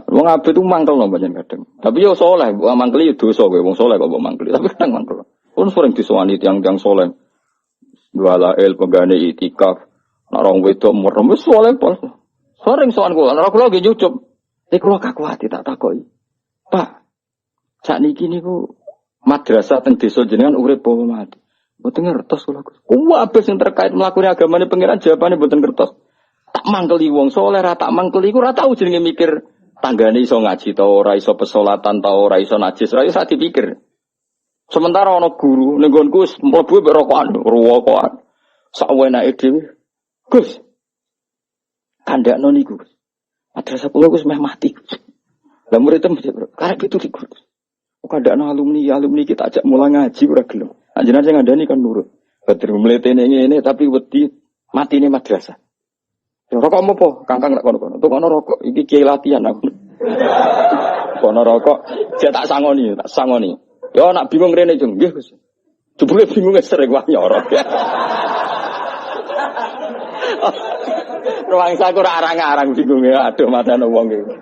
Wong abid itu mangkel no banyak kadang. Tapi yo soleh, wong mangkel yo dosa kowe wong soleh kok mbok mangkel. Tapi kadang mangkel. Ono sering disowani tiyang-tiyang soleh. Wala el pegane itikaf. Nek rong wedok merem wis soleh pol. Sering sowan kula, nek kula nggih nyucup. Nek kula kakuati tak takoki. Pak, sakniki niku madrasah teng desa jenengan urip apa mati? Mboten ngertos kula. Kuwi sing terkait mlakune agamane pangeran jawabane mboten ngertos. Tak mangkeli wong saleh ra tak mangkeli iku ora tau jenenge mikir tanggane iso ngaji ta ora iso pesolatan ta ora iso najis ora iso dipikir. Sementara ana guru ning nggonku wis mlebu mek rokokan. Sak wenake dhewe. Gus. Kandakno niku. Madrasah kula wis meh mati. Lah murid tem karep itu dikur. Kandakno alumni kita ajak mulang ngaji ora gelem. Anjenan sing ngandani kan nurut. Badhe mletene ngene tapi wedi matine madrasah. Ya rokok apa? Kangkang tak kono-kono. Tuh kono rokok iki kiai latihan aku. Kono rokok saya tak sangoni. Ya nak bingung rene jeng. Nggih Gus. Jebule bingung sering wah nyorok. Ruang saku ora arang-arang bingung ya. Aduh matane wong iki.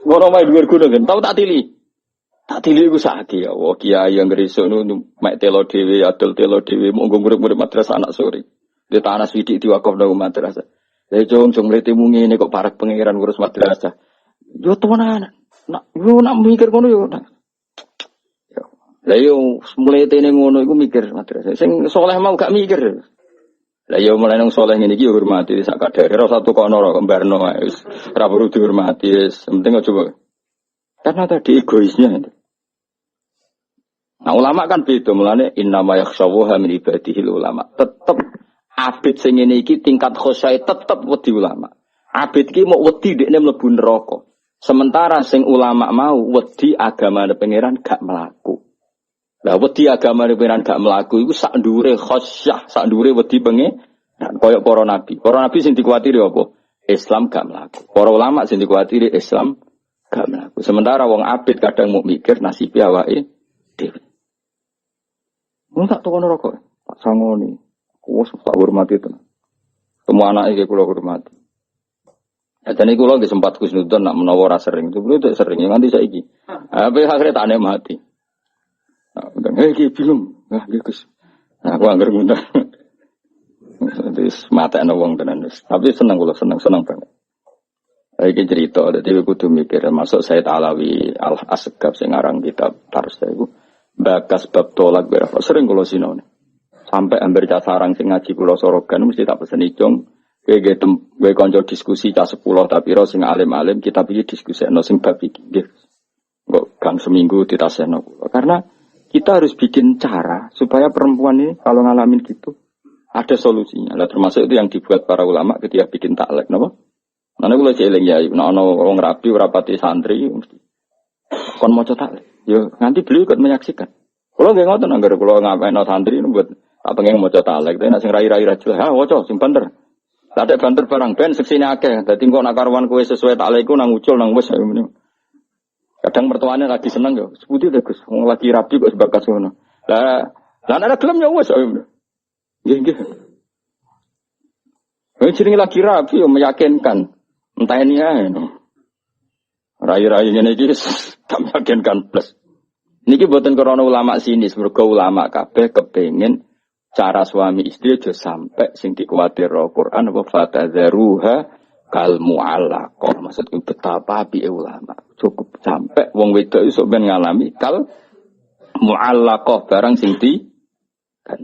Ngono wae dhuwur gunung kan. Tau tak tili. Tak tili iku sakit ya. Wah kiai yang ngresuk nu mek telo dhewe, adol telo dhewe monggo murid-murid madrasah anak sore. Di tanah sithik diwakaf nang madrasah. Lah jong mletimu ngene kok parek pangeran ngurus madrasah. Yo temenan. Nak mikir ngono yo. Lah yo mletene ngono iku mikir madrasah. Sing saleh mau gak mikir. Lah yo mulai nang saleh ngene iki hormati sak kadare ora satu kono ora kembarno wis ora perlu dihormati wis penting aja coba. Karena tadi egoisnya. Nah ulama kan beda mulane innama yakhshawaha min ibadihil ulama. Tetep abid sing ngene iki tingkat khosyai tetep wedi ulama. Abid iki mau wedi dekne mlebu neraka. Sementara sing ulama mau wedi agamane pangeran gak mlaku. Lah wedi agamane pangeran gak mlaku iku sak ndure khosyah, sak ndure wedi pengen koyo para nabi. Para nabi sing dikuwatiri apa? Islam gak mlaku. Para ulama sing dikuwatiri Islam gak mlaku. Sementara wong abid kadang mau mikir nasibe awake dhewe. Wong tak tokono rokok, tak sangoni. Wes tak hormati tenan. Semua anak iki kula hormati. Jane kula nggih sempat kusnudon nak menawa ora sering. Sebelum itu sering nganti saiki. Tapi akhirnya tak mati. Nah, udah iki bingung. Nah, nggih Gus. Nah, aku anggar ngundang. Wis matekno wong tenan wis. Tapi seneng kula, seneng banget. Iki cerita dadi kudu mikir masuk Said Alawi Al-Asgab sing aran kitab Tarsa iku. Bakas bab tolak berapa sering kula sinone. Sampai hampir cah sarang sing ngaji kula sorogan mesti tak pesen ijong. Kowe kanca diskusi cah 10 tapi ro sing alim-alim kita iki diskusikno sing bab iki nggih. Kok kan seminggu ditasehno kula. Karena Kita harus bikin cara supaya perempuan ini kalau ngalamin gitu ada solusinya. Lah termasuk itu yang dibuat para ulama ketika bikin taklek, napa? Nane kula eling ya, ana wong rabi ora pati santri kon maca taklek. Yo nanti beliau ikut menyaksikan. Kula nggih ngoten anggere kula ngapain santri buat tak pengen maca taklek, tapi nek sing rai-rai ra jelas, ha waca sing banter. Tak ada banter barang ben seksine akeh. Dadi kok nak karuan kowe sesuai taklekku nang ucul nang wis ayo meneh. Kadang mertuane lagi seneng yo, seputi lho Gus, wong lagi rabi kok sebakas ngono. Lah nek gelem ya wis ayo. Nggih nggih. Wong jenenge lagi rabi yo meyakinkan. Entah ini ae no. Rai-rai ngene iki tak meyakinkan plus. Niki boten krana ulama sinis, mergo ulama kabeh kepengin cara suami istri aja sampai sing dikuwatir Al-Qur'an apa fatadzaruha kal mu'allaqah. Maksudku betapa apike ulama. Cukup sampai wong wedok iso ben ngalami kal mu'allaqah barang sing di kan.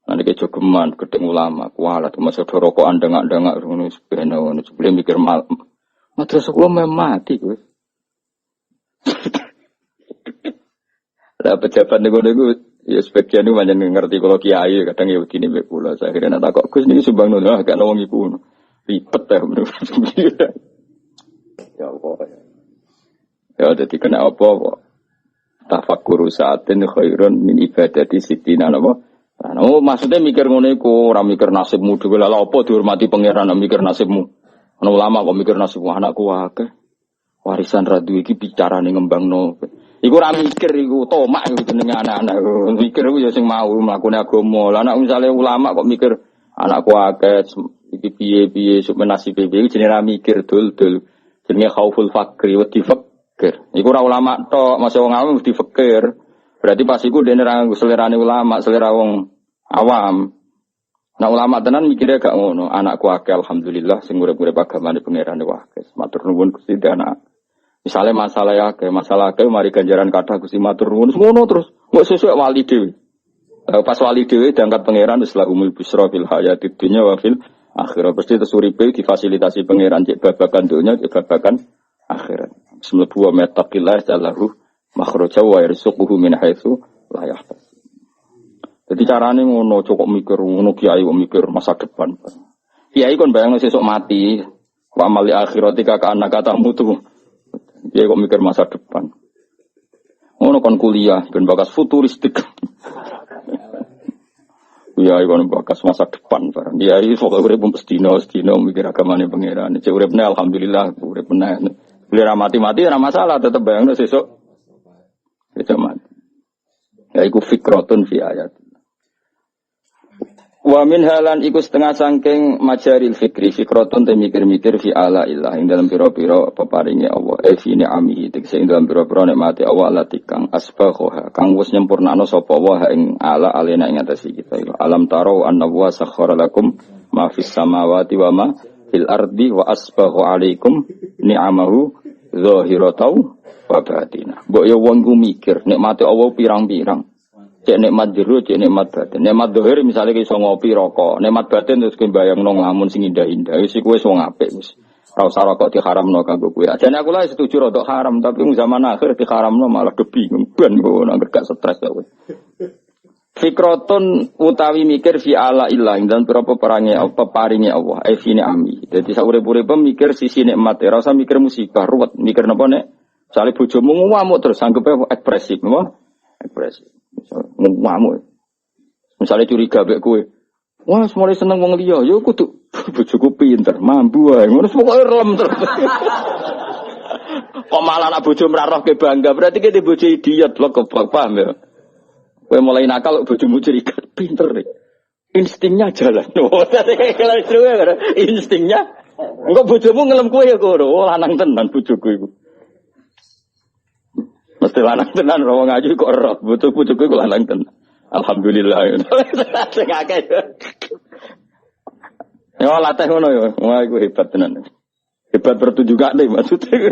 Nanti kejogeman gedeng ulama kualat masa rokokan dengak-dengak ngono sebene sebelum mikir mal. Madrasah kula mati kowe. Lah pejabat niku ya sebagian itu banyak ngerti kalau kiai kadang ya begini mbek kula. Saya kira nak kok Gus niki sumbang nono gak wong iku. Ribet ya bener. Ya apa ya. Ya dadi kena apa kok. Tafakkur saatin khairun min ibadati sittina napa? Nah, maksudnya mikir ngono iku, ora mikir nasibmu dhewe lha apa dihormati pangeran mikir nasibmu. Ana ulama kok mikir nasibmu anakku akeh. Warisan ra duwe iki bicarane ngembangno. Iku ora mikir iku tomak iku jenenge anak-anak. Mikir iku ya sing mau mlakune agama. Lah nek misale ulama kok mikir anakku akeh iki piye-piye supaya nasibe piye jenenge ra mikir dul-dul. Jenenge khauful fakri wa difakir. Iku ora ulama tok, masih wong awam mesti fikir. Berarti pas iku dene ra selerane ulama, selera wong awam. Nah ulama tenan mikirnya gak ngono. Anakku akeh alhamdulillah sing urip-urip agamane pangeran wae. Matur nuwun Gusti anak. Misalnya masalah akeh mari ganjaran kathah Gusti matur nuwun ngono terus. Mbok sesuk wali dhewe. Pas wali dhewe diangkat pangeran wis lahumul busra fil hayatid dunya wa fil akhirah. Pasti terus uripe difasilitasi pangeran cek babagan dunya cek babagan akhirat. Semlebu wa mettaqillah jallahu makhraja wa yarzuquhu min haitsu la yahtasib. Jadi carane ngono cukup mikir ngono kiai kok mikir masa depan. Kiai kon bayangno sesuk mati. Wa amali akhiratika ka anak katamu tuh. Kiai kok mikir masa depan. Ngono kon kuliah ben bakas futuristik. Kiai kon bakas masa depan barang. Kiai sok urip sedina mikir agamane pangeran. Cek uripne alhamdulillah urip meneh. Beli ra mati-mati ora masalah tetep bayangno sesuk. Sesuk mati. Ya iku fikratun fi ayat. Wa min halan iku setengah sangking majaril fikri fikratun te mikir-mikir fi ala ilah ing dalam pira-pira peparinge Allah fi ni'amihi tegese ing dalam pira-pira nikmate Allah latikang asbagha kang wis nyempurnakno sapa wa ing ala alena ing atase kita alam taro anna wa sakhkhara lakum ma fis samawati wa ma fil ardi wa asbagha alaikum ni'amahu zahiratan wa batinah. Mbok yo wong ku mikir nikmate Allah pirang-pirang. Cek nikmat jero, cek nikmat batin. Nikmat dohir misalnya iso ngopi rokok. Nikmat batin terus kowe bayangno nglamun sing indah-indah. Wis iku wis wong apik wis. Ora usah rokok diharamno kanggo kowe. Ajane aku lha setuju rokok haram, tapi zaman akhir diharamno malah bingung ben kok nang gak stres kowe. Fikratun utawi mikir fi ala ilah dan berapa peparinge Allah. Fine ami. Dadi saurip-urip mikir sisi nikmat. Ora usah mikir musibah, ruwet. Mikir napa nek sale bojomu ngamuk terus anggepe ekspresif, napa? Ekspresif. Ngamuk. Misalnya curiga mbek kowe. Wah, mulai seneng wong liya, ya kudu bojoku pinter, mambu wae. Ngono pokoke relem terus. Kok malah nak bojo mrarohke bangga, berarti ki bojo idiot lho kok paham ya. Kowe mulai nakal bojomu curiga, pinter nih. Instingnya jalan. Instingnya. Engko bojomu ngelem kowe ya kono. Oh, lanang tenan bojoku iku. Mesti lanang tenan wong ngaji kok ora butuh-butuh kok lanang tenan. Alhamdulillah. Sing akeh. Ya latih ngono ya. Wah iku hebat tenan. Hebat pertunjukan deh maksudnya.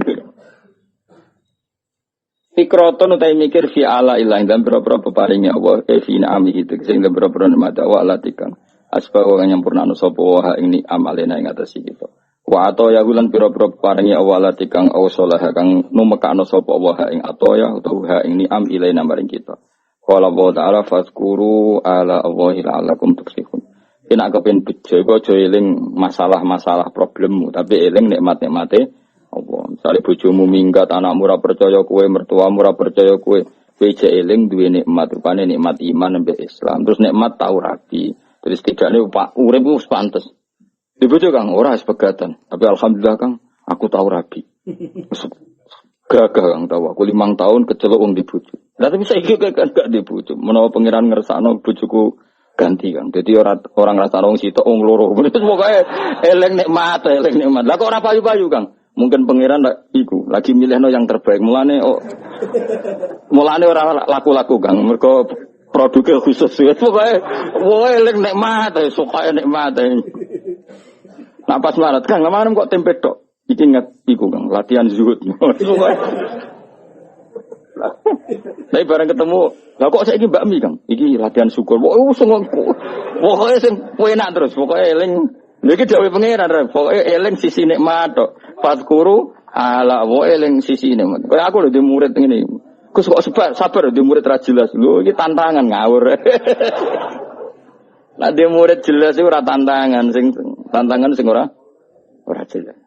Fikratun utai mikir fi ala ilah dan berapa peparingnya Allah fi na'ami itu sehingga berapa nikmat Allah latikan. Asbab orang yang purnah sapa wa ini amalena ing atas kita. Wa ataya hulan pira-pira paringi awalati kang awsalah kang numekano sapa wa ing ataya utawa ing ni'am ilaina maring kita. Qala wa ta'ala fazkuru ala Allahi la'allakum tuflihun. Yen kepen bejo iku aja eling masalah-masalah problemmu, tapi eling nikmat-nikmate Allah. Misale bojomu minggat, anakmu ora percaya kowe, mertuamu ora percaya kowe, kowe jek eling duwe nikmat, rupane nikmat iman mbek Islam. Terus nikmat tau rabi. Terus tidakne Pak urip wis pantes. Di bojo Kang ora sepegatan, tapi alhamdulillah Kang aku tahu rabi. Gagah Kang tahu aku 5 tahun kecelok wong di bojo. Lah tapi saiki gak di bojo. Menawa pangeran ngersakno bojoku ganti Kang. Dadi orang ngrasakno wong sitok wong loro. Terus pokoke eling nikmat. Lah kok ora payu-payu Kang? Mungkin pangeran iku lagi milihno yang terbaik. Mulane ora laku-laku Kang. Mergo produknya khusus. Pokoke eling nikmat, suka nikmat. Nah pas marat Kang, kemarin kok tempe tok. Iki ingat iku Kang, latihan zuhud. Tapi bareng ketemu, lah kok saiki Mbak Mi Kang, iki latihan syukur. Pokoke sing enak terus, pokoke eling. Iki dawuh pangeran, pokoke eling sisi nikmat tok. Fazkuru ala wa eling sisi nikmat. Kayak aku lho di murid ngene. Gus kok sabar di murid ra jelas. Lho iki tantangan ngawur. Lah di murid jelas iku ora tantangan sing ora jelas.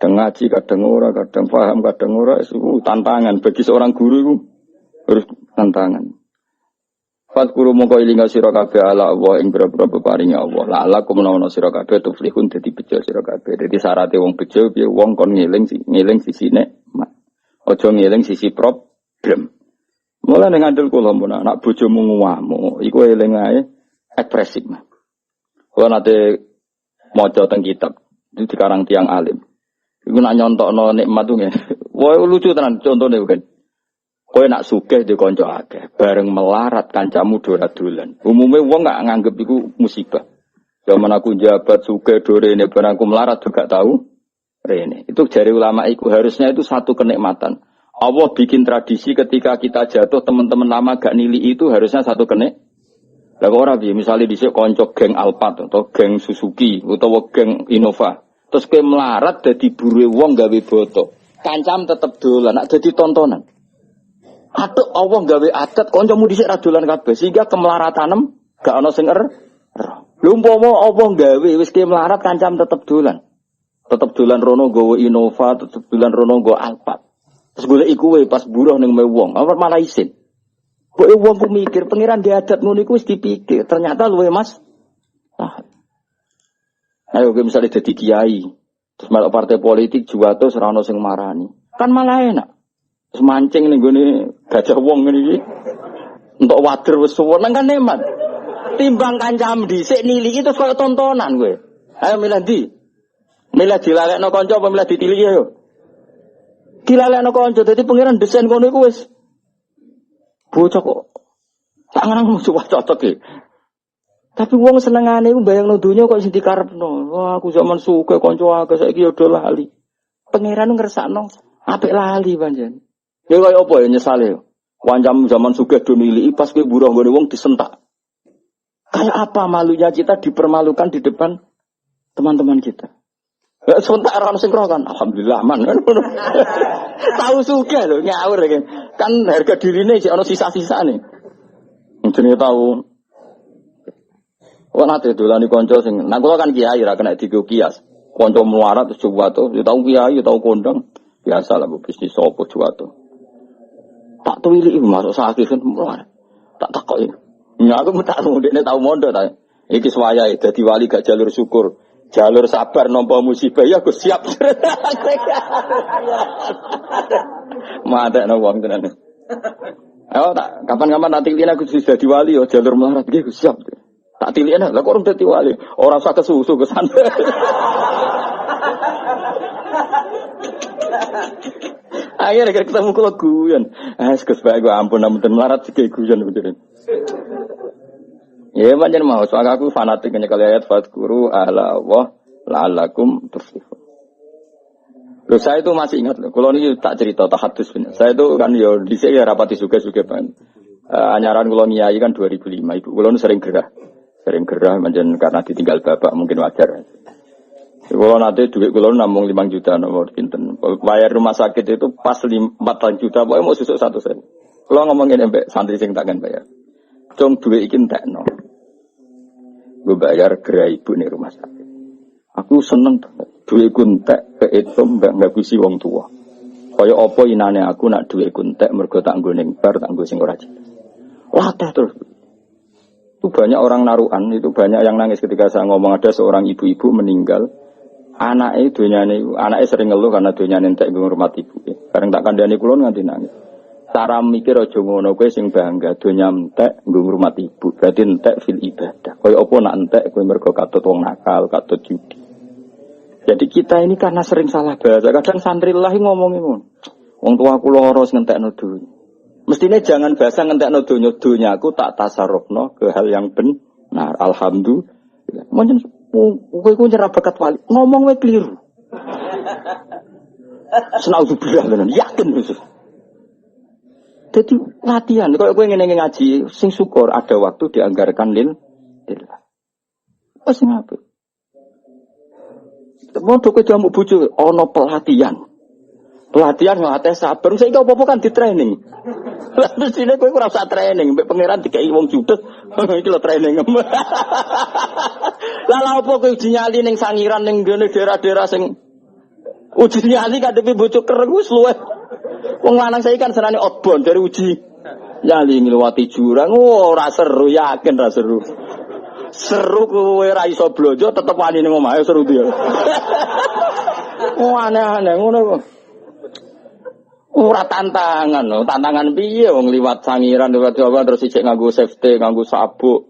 Kadang ngaji, kadang ora, kadang paham, kadang ora, itu tantangan bagi seorang guru itu harus tantangan. Fadkuru mongko ilinga sira kabeh ala Allah ing boro-boro peparinge Allah. La alakum menawa sira kabeh tuflihun dadi bejo sira kabeh. Dadi syaraté wong bejo piye wong kon ngeling sisine mak. Aja ngeling sisi problem. Mula ning ngandel kula mun anak bojomu nguwamu, iku eling ae ekspresif. Kula nate maca teng kitab itu dikarang tiang alim. Iku nak nyontokno nikmat tuh nggih. Wah lucu tenan contone kan. Kowe nak sugih di kanca akeh, bareng melarat kancamu dolan-dolan. Umume wong gak nganggep iku musibah. Zaman aku jabat sugih dorene bareng aku melarat juga tahu rene. Itu jari ulama iku harusnya itu satu kenikmatan. Allah bikin tradisi ketika kita jatuh teman-teman lama gak nili itu harusnya satu kenik. Lah kok ora piye misale dhisik kanca geng Alphard atau geng Suzuki utawa geng Innova. Terus kowe melarat dadi bure wong gawe boto. Kancam tetep dolan, nak dadi tontonan. Atuk Allah gawe adat kancamu dhisik ra dolan kabeh sehingga kemelaratanmu gak ana sing Lho umpama Allah gawe wis ke melarat kancam tetep dolan. Tetep dolan rono nggawa Innova, tetep dolan rono nggawa Alphard. Terus goleki kowe pas buruh ning wong, apa malah isin. Kok wong ku mikir pangeran di adat ngono iku wis dipikir, ternyata luwe Mas. Ayo gue misalnya jadi kiai, terus malah partai politik juwato serano sing marani, kan malah enak. Terus mancing nih gue nih gajah wong ini, untuk wader wes suwon kan nikmat. Timbang kancam dhisik nili itu koyo tontonan gue. Ayo milih di, milih dilalekno kanca apa milih ditiliki ayo. Dilalekno kanca, dadi pangeran desain ngono iku wis bocah kok. Tak ngarang cocok iki. Tapi wong senengane iku bayangno donya kok sing dikarepno. Wah, aku zaman suke kanca akeh saiki yo do lali. Pangeran ngersakno apik lali panjen. Ya kaya apa ya nyesale yo. Wancam zaman suke do niliki pas kowe buruh nggone wong disentak. Kayak apa malunya kita dipermalukan di depan teman-teman kita. Ya sentak ora ono sing kan. Alhamdulillah aman kan. Tahu suke lho ngawur kan harga dirine sik ono sisa-sisane. Jenenge tahu wong nate dolani kanca sing nang kula kan kiai ra kena digo kias. Kanca melarat terus juwato, ya tau kiai, ya tau kondang. Biasa lah bisnis sopo juwato. Tak tuwili iku masuk sakit kan melarat. Tak takoki. Ya aku tak ndekne tau mondok ta. Iki suwayahe dadi wali gak jalur syukur. Jalur sabar nampa musibah ya aku siap. Madakno wong tenan. Ayo tak kapan-kapan nanti lihat aku sudah dadi wali yo jalur melarat iki aku siap. Tak tilihan lah, kok orang dadi wali. Orang usah kesusu ke sana. Akhirnya ketemu kula guyon. Gus bae gua ampun ampun melarat sik guyon beneran. Ya pancen mau soal aku fanatik nyekel ayat fadkuru ala Allah la'allakum tuflihun. Loh saya itu masih ingat loh. Kalau ini tak cerita tahadus bener. Saya itu kan yo dhisik ya rapati suge-suge banget. Anyaran kula nyai kan 2005 ibu kula sering gerah. Sering gerah menjen karena ditinggal bapak mungkin wajar. Kalau nanti duit kalau namung 5 juta nomor pinten. Bayar rumah sakit itu pas 4 juta, pokoknya mau susuk 1 sen. Kalau ngomongin mbek santri sing takkan bayar. Cung duit iki entekno. Gue bayar gerai ibu nih rumah sakit. Aku seneng duit kuntek ke itu nggak bisi wong tua. Kaya apa inane aku nak duit kuntek mergo tak nggo ning bar tak nggo sing ora jelas. Latih terus. Itu banyak orang naruhan, itu banyak yang nangis ketika saya ngomong ada seorang ibu-ibu meninggal. Anaknya sering ngeluh karena dunyane entek ngurmat ibu. Karena tak kandhani kula nganti nangis. Cara mikir aja ngono kowe sing bangga donya entek nggo ngurmat ibu. Berarti entek fil ibadah. Kaya apa nak entek kowe mergo katut wong nakal, katut judi. Jadi kita ini karena sering salah bahasa. Kadang santri lahi ngomongin ngono. Wong tua kula ora sing entekno dunya. Mestinya jangan bahasa ngentekno donya aku tak tasarrufno ke hal yang benar. Alhamdulillah. Mungkin kowe nyerah bakat wali, ngomong wae keliru. Senaudzubillah tenan, yakin wis. Dadi latihan, kalau kowe ngene ngaji, sing syukur ada waktu dianggarkan lillah. Wis ngape? Mau kowe jamu bojo ana pelatihan. Pelatihan ngelatih sabar, saiki apa-apa kan di training. Lah mestine kowe ora usah training, mbek pangeran dikai wong judes. Iki lho training. Lah lha opo kowe uji nyali ning sangiran ning ngene daerah-daerah sing uji nyali kadepi bojo kereng wis luwih. Wong lanang saiki kan senane outbound dari uji nyali ngliwati jurang, ora seru, yakin ra seru. Seru kowe ra iso blojo tetep wani ning omahe seru dia. Aneh-aneh ngono kok. Ora tantangan lho, tantangan piye wong liwat sangiran liwat Jawa terus sik nganggo safety, nganggo sabuk.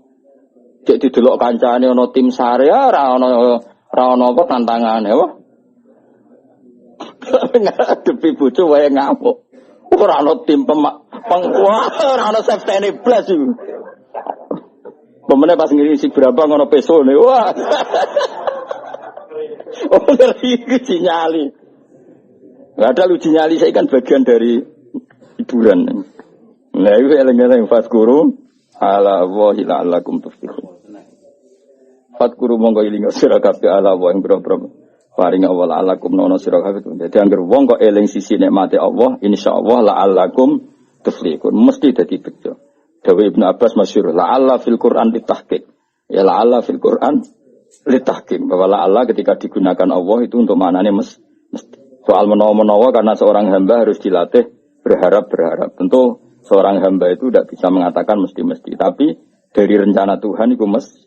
Cek didelok kancane ana tim sare ora ana apa tantangane apa. Ngadepi bojo wae ngamuk. Ora ana tim ora ana safety blas iku. Pemene pas ngisi berapa ngono pesone. Wah. Oh, ngeri sinyali. Gak ada uji nyali, saya kan bagian dari hiburan. Nah, itu eling-eling fatkuru ala wahi la'alakum tuflihun. Fatkuru mongko iling sira kabeh ala wa ing boro-boro paring Allah la'alakum nono sira kabeh. Dadi anggere wong kok eling sisi nikmate Allah, insyaallah la'alakum tuflihun. Mesti dadi bejo. Dawe Ibnu Abbas masyhur, la'alla fil Qur'an litahqiq. Ya la'alla fil Qur'an litahqiq. Bahwa la'alla ketika digunakan Allah itu untuk maknanya mesti. Soal menawa-menawa karena seorang hamba harus dilatih berharap-berharap. Tentu seorang hamba itu tidak bisa mengatakan mesti-mesti. Tapi dari rencana Tuhan itu mesti.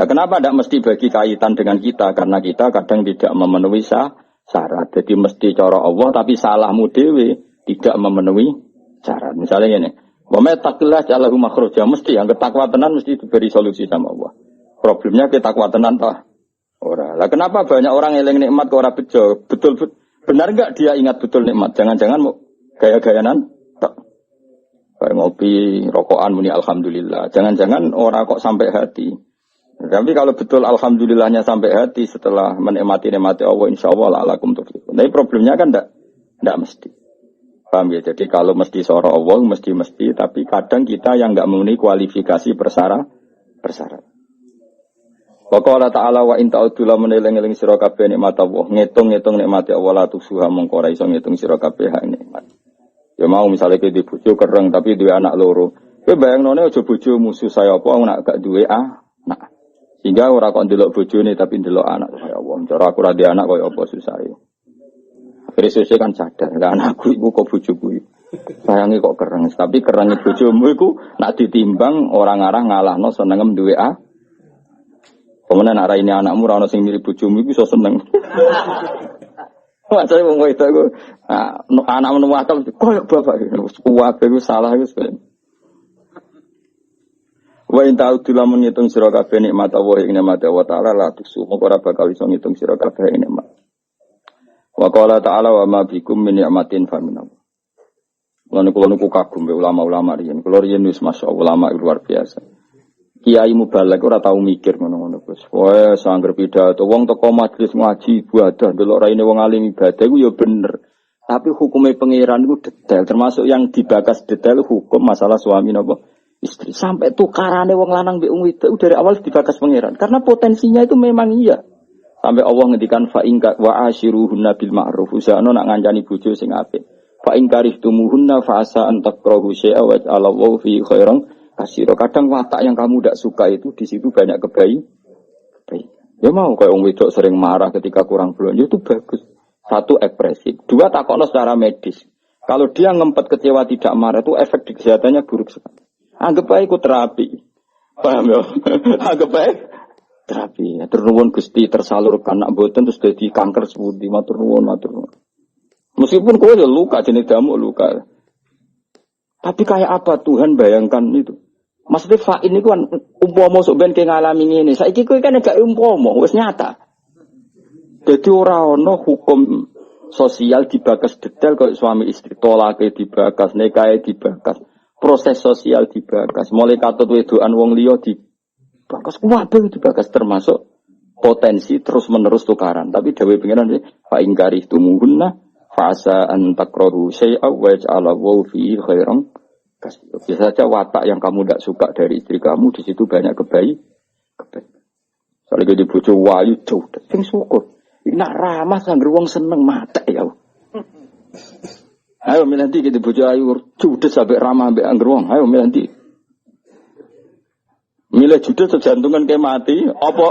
Nah, kenapa tidak mesti bagi kaitan dengan kita? Karena kita kadang tidak memenuhi syarat. Jadi mesti cara Allah tapi salahmu dewe tidak memenuhi syarat. Misalnya ini. Wa may taqillah ja'alahu makhraja. Mesti yang ketakwa tenan mesti diberi solusi sama Allah. Problemnya ketakwa tenan tak. Ora. Lah kenapa banyak orang eling nikmat kok ora bejo? Betul benar enggak dia ingat betul nikmat? Jangan-jangan mau gaya-gayanan tak. Kayak ngopi, rokokan muni alhamdulillah. Jangan-jangan ora kok sampai hati. Tapi kalau betul alhamdulillahnya sampai hati setelah menikmati Allah insyaallah la'alakum tuflihun. Tapi problemnya kan enggak mesti. Paham ya? Jadi kalau mesti sora Allah mesti tapi kadang kita yang enggak memenuhi kualifikasi persyarat. Waqala ta'ala wa in ta'udzu la meneling-eling sira kabeh nikmat Allah, ngitung-ngitung nikmat Allah la tusuha mongko ora iso ngitung sira kabeh hak nikmat. Ya mau misale kowe di bojo kereng tapi duwe anak loro. Kowe bayangnone aja bojo musuh saya apa nek gak duwe anak. Sehingga ora kok ndelok bojone tapi ndelok anak kaya Allah. Cara aku ora duwe anak kaya apa susahe. Akhire sesuk kan sadar, lah anakku iku kok bojoku. Sayange kok kereng, tapi kerenge bojomu iku nek ditimbang ora ngarah ngalahno senengem duwe pemenang arah ini anakmu rano sing mirip bojomu iku iso seneng. Macane wong wedok iku anak menemu akal koyo bapak kuwabe iku salah wis ben. Wa in ta'udzu lamun ngitung sira kabeh nikmat Allah ing nikmat Allah taala la tusu moko ora bakal iso ngitung sira kabeh nikmat. Wa qala ta'ala wa ma bikum min ni'matin fa min Allah. Lan kula niku kagum be ulama-ulama riyen. Kula riyen wis masyaallah ulama luar biasa. Kiai mubalek ora tau mikir ngono-ngono Gus. Wae sangger pidato wong teko majelis ngaji ibadah delok raine wong alim ibadah iku ya bener. Tapi hukume pangeran iku detail, termasuk yang dibakas detail hukum masalah suami napa istri. Sampai tukarane wong lanang mbek wong wedok dari awal dibakas pangeran. Karena potensinya itu memang iya. Sampai Allah ngendikan fa in wa ashiruhunna bil ma'ruf. Usahana nak ngancani bojo sing apik. Fa in karihtumuhunna fa asa an takrahu syai'a wa Allahu fi khairan katsira. Kadang watak yang kamu tidak suka itu di situ banyak kebaikan. Ya mau kayak wong wedok sering marah ketika kurang belanja itu bagus. Satu ekspresif, dua takokno secara medis. Kalau dia ngempet kecewa tidak marah itu efek di kesehatannya buruk sekali. Anggap aja ikut terapi. Paham ya? Anggap aja terapi. Matur nuwun Gusti tersalurkan nak mboten terus dadi kanker sepundi. Matur nuwun. Meskipun kowe ya luka jenis damuk luka. Tapi kayak apa Tuhan bayangkan itu? Maksudnya fa'in itu kan umpama sok ben ke ngalami ngene. Saiki kowe kan gak umpama, wis nyata. Dadi ora ana hukum sosial dibakas detail kaya suami istri, tolake dibakas, nikahe dibakas, proses sosial dibakas, mulai katut wedokan wong liya dibakas, kabeh dibakas termasuk potensi terus-menerus tukaran. Tapi dawuh pengiran fa ing karihtumuhunna fa asa an takrahu syai'a wa ja'alallahu fihi khairan. Bisa saja watak yang kamu tidak suka dari istri kamu di situ banyak kebaikan. Soalnya di bojo wayu jauh, sing syukur. Nak ramah sang wong seneng mata ya. Ayo milanti kita bojo ayu judes sampai ramah ambek angger wong. Ayo milanti. Milih judes jantungan kayak mati. Apa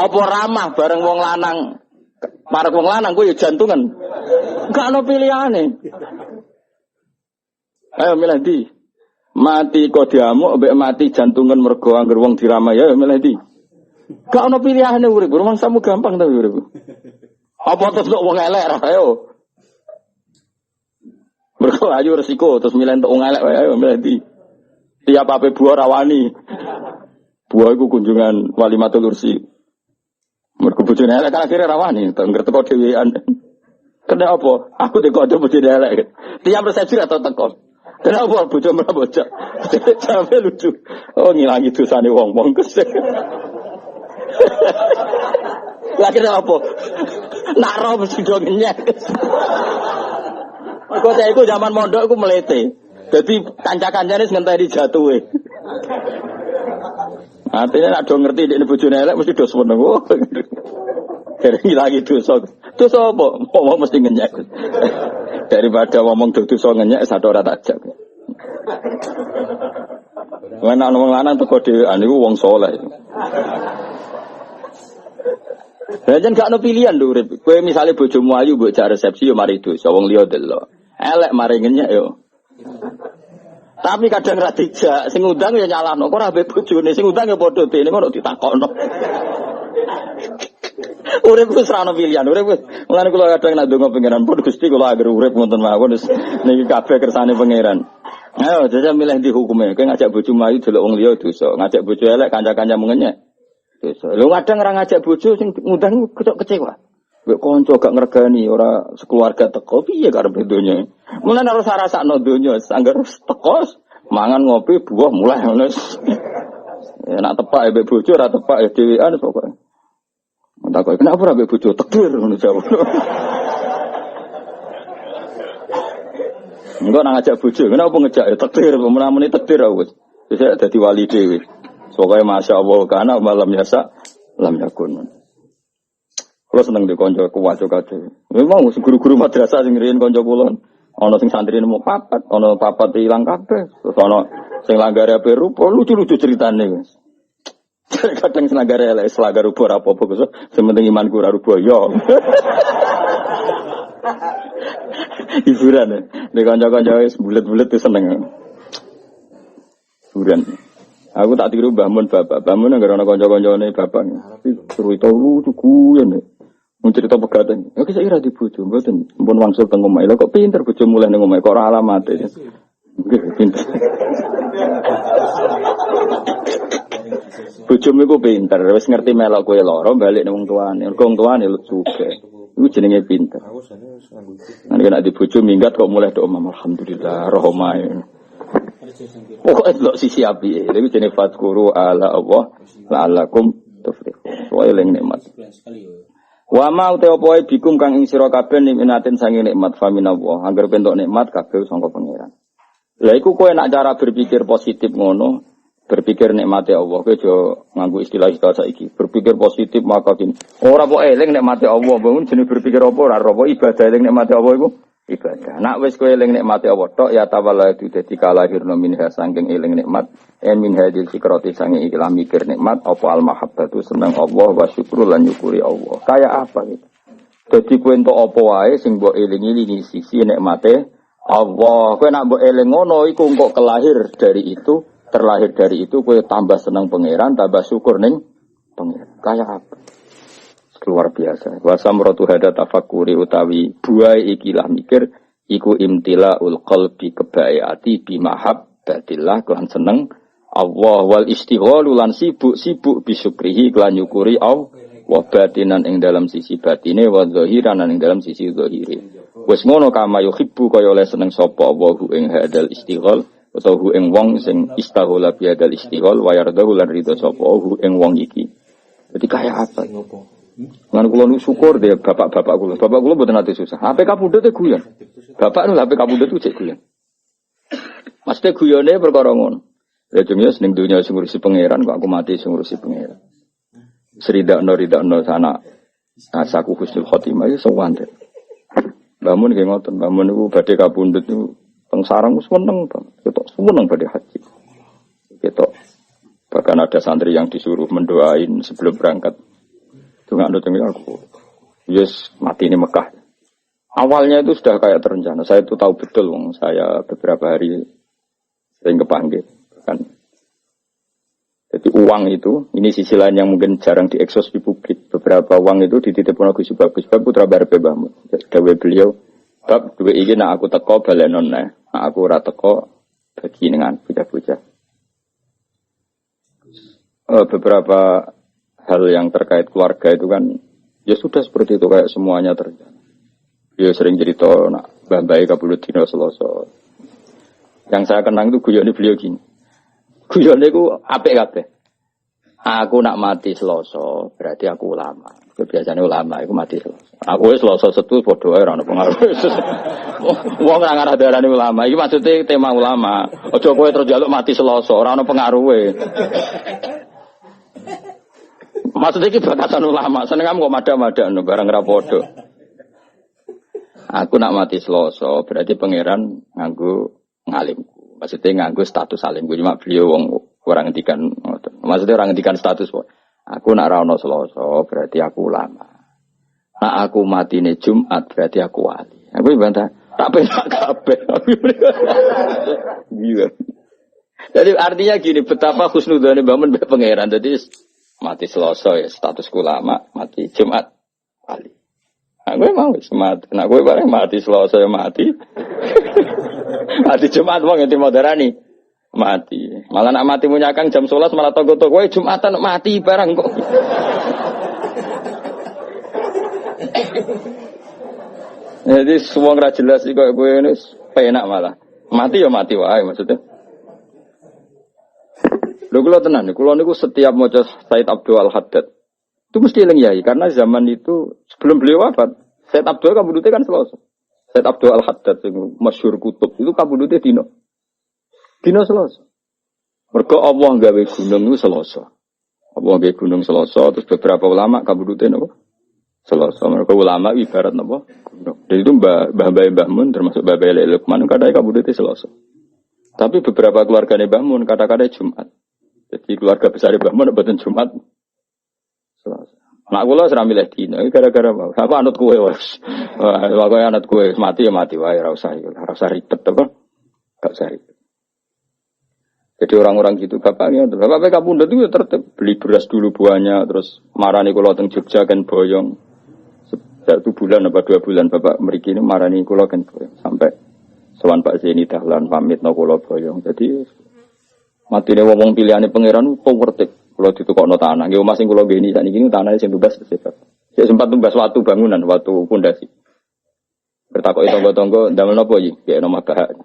apa ramah bareng wong lanang. Marek wong lanang kuwi jantungan. Gak ono pilihane. Ayo milih di mati kok diamuk, ambek mati jantungan mergo angger wong diramai ya milih di. Gak ono pilihane urip, rumang samu gampang ta urip. Apa terus wong elek ra ayo. Mergo ayo resiko terus milih entuk wong elek wae ayo milih di. Tiap ape buah rawani. Buah iku kunjungan wali matul ursi. Mergo bojone elek kan akhire rawani, tengger teko dhewean. Kena apa? Aku dikodo bojone elek. Tiap resepsi atau teko. Kenapa bojo merabocak? Sampai lucu. Oh ngilangi dosane wong-wong kesek. Lagi apa? Nak roh mesti do ngenyek. Kok saya iku zaman mondok iku melete. Dadi kanca-kancane ngenteni jatuhe. Artinya nak do ngerti nek bojone elek mesti do seneng. Dari ngilangi dosa. Dosa apa? Ngomong mesti ngenyek. Daripada ngomong dosa ngenyek satu ora tajak. Wong ana wong lanang teko dhewean niku wong saleh. Lah jan gak ono pilihan lho urip. Kowe misale bojomu ayu mbok jak resepsi yo mari dosa wong liya delok. Elek mari ngenyek yo. Tapi kadang ra dijak, sing ngundang ya nyalahno. Kok ora mbek bojone, sing ngundang ya padha dene ngono ditakokno. Urip wis ra ono pilihan, urip wis. Mulane kula kadang nek ndonga pangeran pun Gusti kula agar urip wonten mawon wis niki kabeh kersane pangeran. Ayo jajal milih di hukume, kowe ngajak bojo ayu delok wong liya dosa, ngajak bojo elek kanca-kanca mengenyek. Dosa. Lho kadang ora ngajak bojo sing ngundang kecok kecewa. Mbek kanca gak ngregani ora sekeluarga teko piye karepe donya. Mulane harus rasakno donya, anggar teko mangan ngopi buah mulai ngono. Ya nak tepak mbek bojo ora tepak ya dhewean pokoke. Takok kenapa ora mbek bojo tekir ngono jawab. Enggak nang ngajak bojo, kenapa ngejak ya tekir, menamuni tekir wis. Bisa dadi wali dhewe. Pokoke masyaallah kana malam biasa lam yakun. Kulo seneng di kanca kuwaco kabeh. Memang guru-guru madrasah sing riyen kanca kula. Ana sing santri nemu papat, ana papat ilang kabeh. Terus ana sing langgare ape rupa, lucu-lucu ceritane wis. Kadang senagare elek selagar rupa ora apa-apa Gus. Sementing imanku ora rupa yo. Hiburan ya. Di kanca-kanca wis bulet-bulet wis seneng. Hiburan. Aku tak tiru Mbah Mun bapak. Mbah Mun anggere ana kanca-kancane bapak. Cerita lucu guyon. Mun cerita pegaten. Ya ki saira di bojo mboten. Mumpun wangsul teng omah. Lha kok pinter bojo mulih ning omah kok ora alamate. Nggih pinter. Bojomu iku pinter, wis ngerti melok kowe lara balik nang wong tuane. Wong tuane sugih. Iku jenenge pinter. Nek di bojo minggat kok mulai do omah alhamdulillah rohmae. Pokoke delok sisi apike. Iku jenenge fatkuru ala Allah la'allakum tuflihun. Wae eling nikmat. Wa ma uta apa wae bikum kang ing sira kabeh nikmatin sange nikmat faminallah. Angger bentuk nikmat kabeh sangka pangeran. Lah iku kowe nak cara berpikir positif ngono, Berpikir nikmati Allah, kowe aja nganggo istilah-istilah saiki. Berpikir positif maka gini. Ora kok eling nikmati Allah, bangun jenenge berpikir apa ora apa ibadah eling nikmati Allah iku ibadah. Nak wis kowe eling nikmati Allah tok ya tawalla itu dadi kalahirna minha saking eling nikmat min hadil fikrati sange ikilah mikir nikmat apa al mahabbatu seneng Allah wa syukur lan nyukuri Allah. Kayak apa gitu. Dadi kowe entuk apa wae sing mbok eling-elingi sisi nikmate Allah. Kowe nak mbok eling ngono iku engko terlahir dari itu kowe tambah seneng pangeran, tambah syukur ning pangeran. Kayak apa? Luar biasa. Wa samratu hada tafakkuri utawi buai ikilah mikir iku imtilaul qalbi kebae ati bi mahabbatillah kelan seneng Allah wal istighalu lan sibuk bisukrihi kelan nyukuri Allah wa batinan ing dalam sisi batine wa zahiran ing dalam sisi zahire. Wis ngono kama yuhibbu kaya oleh seneng sapa Allahu ing hadal istighal utawa ing wong sing istaghala bi hadal istighal wa yardahu lan ridho sapa ing wong iki. Jadi kayak apa? Lan kula nu syukur deh bapak-bapak kula. Bapak kula mboten ate susah. APK pundhut e guyon. Bapak nu APK pundhut ku cek guyon. Mesti guyone perkara ngono. Ya jenenge ning dunya sing ngurusi pangeran kok aku mati sing ngurusi pangeran. Ridakno sana asaku husnul khotimah ya sewante. Bangun nggih ngoten, bangun niku badhe kapundhut niku teng sarang wis meneng to. Ketok seneng badhe haji. Ketok bahkan ada santri yang disuruh mendoain sebelum berangkat. Enggak ada aku. Yes, mati ini Mekah. Awalnya itu sudah kayak terencana. Saya itu tahu betul, saya beberapa hari sering kepanggil. Kan. Jadi uang itu, ini sisi lain yang mungkin jarang diekspos di publik. Beberapa uang itu dititipkan Gus Bagus. Bab putra Barbe Bahmu. Dawe beliau, bab dua ini nak aku teko balenon nak aku ora teko bagi dengan bocah-bocah. Beberapa hal yang terkait keluarga itu kan ya sudah seperti itu kayak semuanya terjadi. Dia sering cerita nak Mbah kabulut dina Selasa. Yang saya kenang itu guyone beliau gini. Guyone iku apik kabeh. Aku nak mati Selasa, berarti aku ulama. Biasanya ulama iku mati Selasa. Aku wis Selasa setu padha ae ora ono pengaruh. Wong ora ngarah darani ulama. Iki maksudnya tema ulama. Aja kowe terus njaluk mati Selasa, ora ono pengaruhe. Maksudnya ini batasan ulama, seneng kamu kok mada-mada barang rapodo. Aku nak mati Selasa, berarti pangeran nganggo ngalimku. Maksudnya nganggo status alimku, cuma beliau orang ngendikan. Maksudnya orang ngendikan status. Aku nak ra ono Selasa, berarti aku ulama. Nak aku mati ne Jumat, berarti aku wali. Aku bantah, tak penak kabeh. Iya. Jadi artinya gini, betapa husnudzane bangun pangeran. Jadi mati Selasa ya status ulama, mati Jumat wali. Nah, gue mau mati. Nah, gue bareng mati Selasa ya mati. Mati Jumat wong ngerti moderani. Mati. Malah nak mati munyakang jam 11 malah toko-toko kowe Jumatan mati barang kok. Jadi semua ora jelas iki kok kowe ini penak malah. Mati ya mati wae maksudnya. Lho kula tenan, kula niku setiap maca Said Abdul Al-Haddad itu mesti eling yai karena zaman itu sebelum beliau wafat, Said Abdul kabudute kan Selasa. Said Abdul Al-Haddad sing masyhur kutub itu kabudute dina Selasa. Mergo Allah gawe gunung niku Selasa. Allah gawe gunung Selasa terus beberapa ulama kabudute napa? Selasa. Mergo ulama ibarat napa? Gunung. Jadi itu Mbah Mun termasuk Mbah Lukman kadang kabudute Selasa. Tapi beberapa keluargane Mbah Mun kata-kata Jumat. Jadi keluarga besar Mbah Mun mboten Jumat. Selasa. Anak kula ora milih dina gara-gara apa? Apa anut kowe wis. Pokoke anut kowe mati ya mati wae ora usah ribet apa? Gak usah ribet. Jadi orang-orang gitu bapaknya kapundhut itu tertib beli beras dulu buahnya terus marani kula teng Jogja kan boyong. Sejak 1 bulan apa 2 bulan bapak mriki ini marani kula kan boyong sampai sowan Pak Zeni dahlan pamit no kula boyong. Jadi matine wong pilihane pangeran powertek. Kula ditukokno tanah. Nggih omah sing kula ngeni sakniki tanahnya sing tumbas sifat. Sik sempat tumbas watu bangunan, watu pondasi. Bertakoki tangga-tangga ndamel napa iki? Nggih nomah bahak.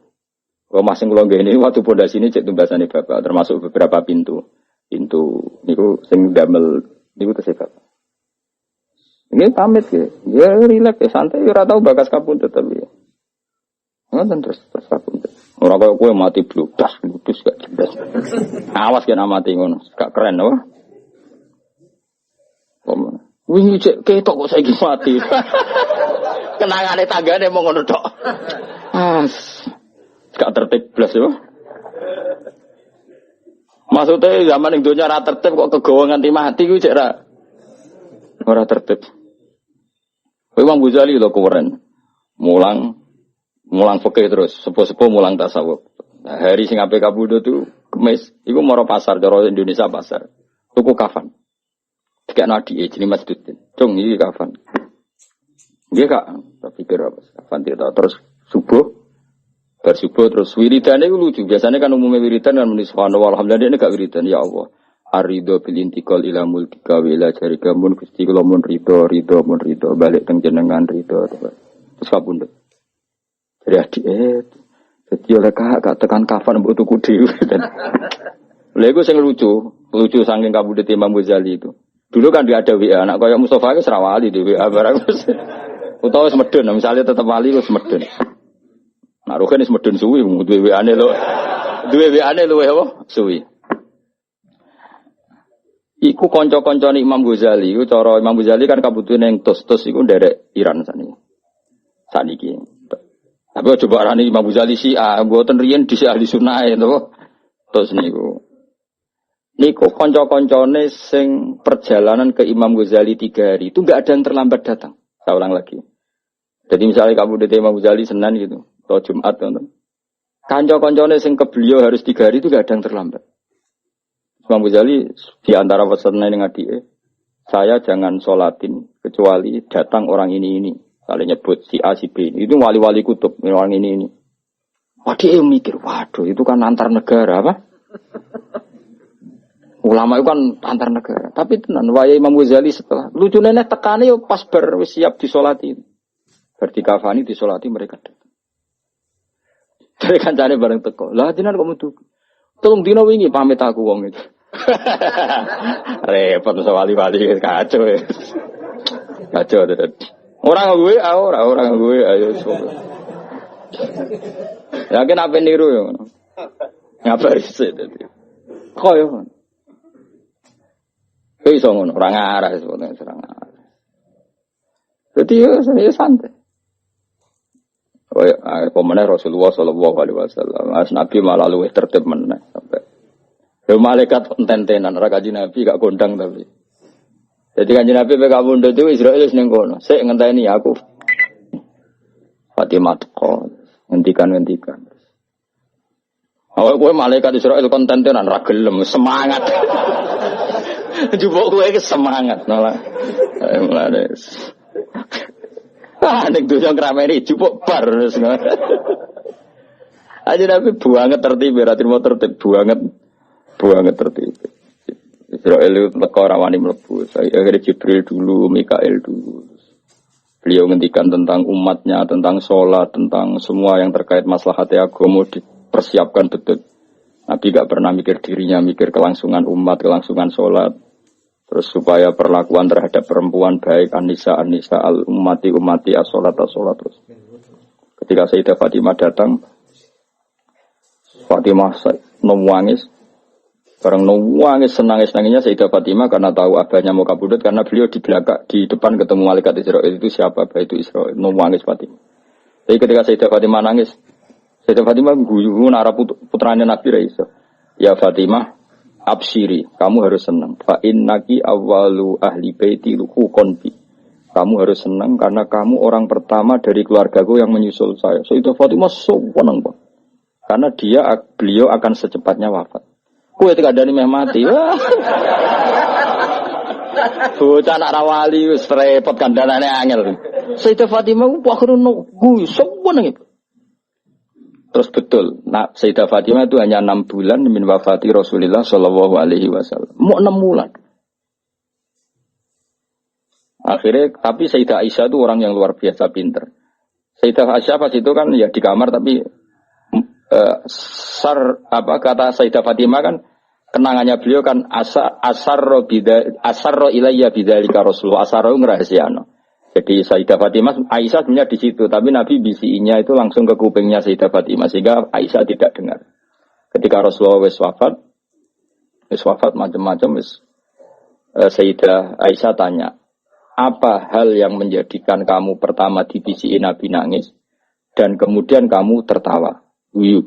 Omah sing kula ngeni watu pondasi ini cek tumbasane bapak termasuk beberapa pintu. Pintu niku sing ndamel niku sifat. Ini pamit ya. Ya rileks ya santai ora tau bakas kapundhut tapi. Ngoten terus kapundhut. Ora kaya kowe mati bludas, bludas gak jelas. Awas kena mati ngono, gak keren apa? Wingi cek ketok kok saiki mati. Kenangane tanggane mung ngono tok. Gak tertib blas yo. Maksudnya zaman yang dunia ora tertib kok kegawa nganti mati kuwi cek ora tertib. Imam Ghazali lho keren. Mulang fikih terus, sepuh-sepuh mulang tasawuf. Nah, hari sing ape kabudut tuh kemis iku maro pasar cara Indonesia pasar. Tuku kafan. Dikekno adike jenenge Mas Dudin. Cung iki kafan. Nggih Kak, tak pikir apa kafan tidak terus subuh. Bar subuh terus wiridane iku lucu. Biasanya kan umumnya wiridan kan muni subhanallah alhamdulillah ini gak wiridan ya Allah. Arido bil intiqal ila multika wa ila jarika mun Gusti kula mun rido balik teng jenengan rido terus kabundut. Jadi adik jadi oleh kakak tekan kafan mbok tuku dhewe. Lha iku sing lucu saking kabundut Imam Ghazali itu. Dulu kan dia ada WA anak kaya Mustofa wis ra wali di WA barang wis. Utawa wis medun misalnya tetep wali wis medun. Nah roken wis medun suwi duwe WA-ne lho. Duwe WA-ne luwe apa? Suwi. Iku kanca-kancane Imam Ghazali, iku cara Imam Ghazali kan kabutune ning tos-tos iku nderek Iran saniki. Tapi coba arani Imam Ghazali Syiah, mboten riyen dhisik ahli sunnah to. Tos niku. Niku kanca-kancane sing perjalanan ke Imam Ghazali 3 hari itu enggak ada yang terlambat datang. Saya ulang lagi. Jadi misalnya kamu di Imam Ghazali Senin gitu, atau Jumat teman. Kanca-kancane sing ke beliau harus 3 hari itu enggak ada yang terlambat. Imam Ghazali di antara pesannya dengan adike, saya jangan sholatin kecuali datang orang ini. Kalau nyebut si A, si B. Itu wali-wali kutub, orang ini. Waduh, mikir, waduh itu kan antar negara apa? Ulama itu kan antar negara. Tapi tenan, waya Imam Ghazali setelah lucu nenek tekane yo pas siap disolati. Berarti kafani disolati mereka datang. Dari kancane bareng teko. Lah jenengan kok metu. Tolong dino wingi pamit aku wong itu. Repot masa wali-wali kacau ya. Kacau tenan. Orang gue ayo sopo. Yakin apa niru yo. Ngabar sih tadi. Koyo. Iso ngono, ora ngarah sebetulnya serang arah. Jadi ya santai. Koyo pemene Rasulullah sallallahu alaihi wasallam, as Nabi malah luwih tertib meneh sampai. Yo malaikat enten-tenan ora Kanjeng Nabi gak gondang tapi. Jadi Kanjeng Nabi pe kabundut itu Israil wis ning kono. Sik ngenteni aku. Fatimah teko, ngendikan. Awak kowe malaikat Israil konten-tenan ra gelem semangat. Jupuk kowe iki semangat malah. Mulane. Nek donya ngrameni jupuk bar wis. Aja Nabi buanget tertib, berarti mau tertib buanget tertib. Israel itu teko rawani mlebu. Saya akhirnya Jibril dulu, Mikail dulu. Beliau ngendikan tentang umatnya, tentang sholat, tentang semua yang terkait maslahat agama dipersiapkan betul. Nabi gak pernah mikir dirinya, mikir kelangsungan umat, kelangsungan sholat. Terus supaya perlakuan terhadap perempuan baik, anisa al-ummati as-sholat terus. Ketika Sayyidah Fatimah datang, Fatimah nangis, bareng nangis senangis-nangisnya Sayyidah Fatimah karena tahu abahnya mau kabudut, karena beliau di belakang, di depan ketemu malaikat Israel itu siapa, abah itu Israel, nangis Fatimah. Jadi ketika Sayyidah Fatimah nangis, Sayyidah Fatimah guyu nara putranya Nabi Raisa, ya Fatimah, absiri, kamu harus senang. Fa innaki awwalu ahli baiti luqun bi. Kamu harus senang karena kamu orang pertama dari keluargaku yang menyusul saya. Sayyidah Fatimah seneng banget. Karena beliau akan secepatnya wafat. Kowe tekan dani meh mati. Bocah anak rawali wis repot kandhanane angel. Sayyidah Fatimah ku akhire nunggu seneng. Terus betul, nah, Sayyidah Fatimah itu hanya 6 bulan min wafati Rasulullah Shallallahu Alaihi Wasallam. Mau 6 bulan. Akhirnya, tapi Sayyidah Aisyah itu orang yang luar biasa pinter. Sayyidah Aisyah pas itu kan ya di kamar, tapi kata Sayyidah Fatimah kan kenangannya beliau kan asarro ilayya bidzalika Rasulullah asarro ngrahasiano. Jadi Sayyidah Fatimah, Aisyah sebenarnya di situ, tapi Nabi bisinya itu langsung ke kupingnya Sayyidah Fatimah sehingga Aisyah tidak dengar. Ketika Rasulullah wis wafat macam-macam Sayyidah Aisyah tanya, apa hal yang menjadikan kamu pertama dibisiin Nabi nangis dan kemudian kamu tertawa? Wuyuk.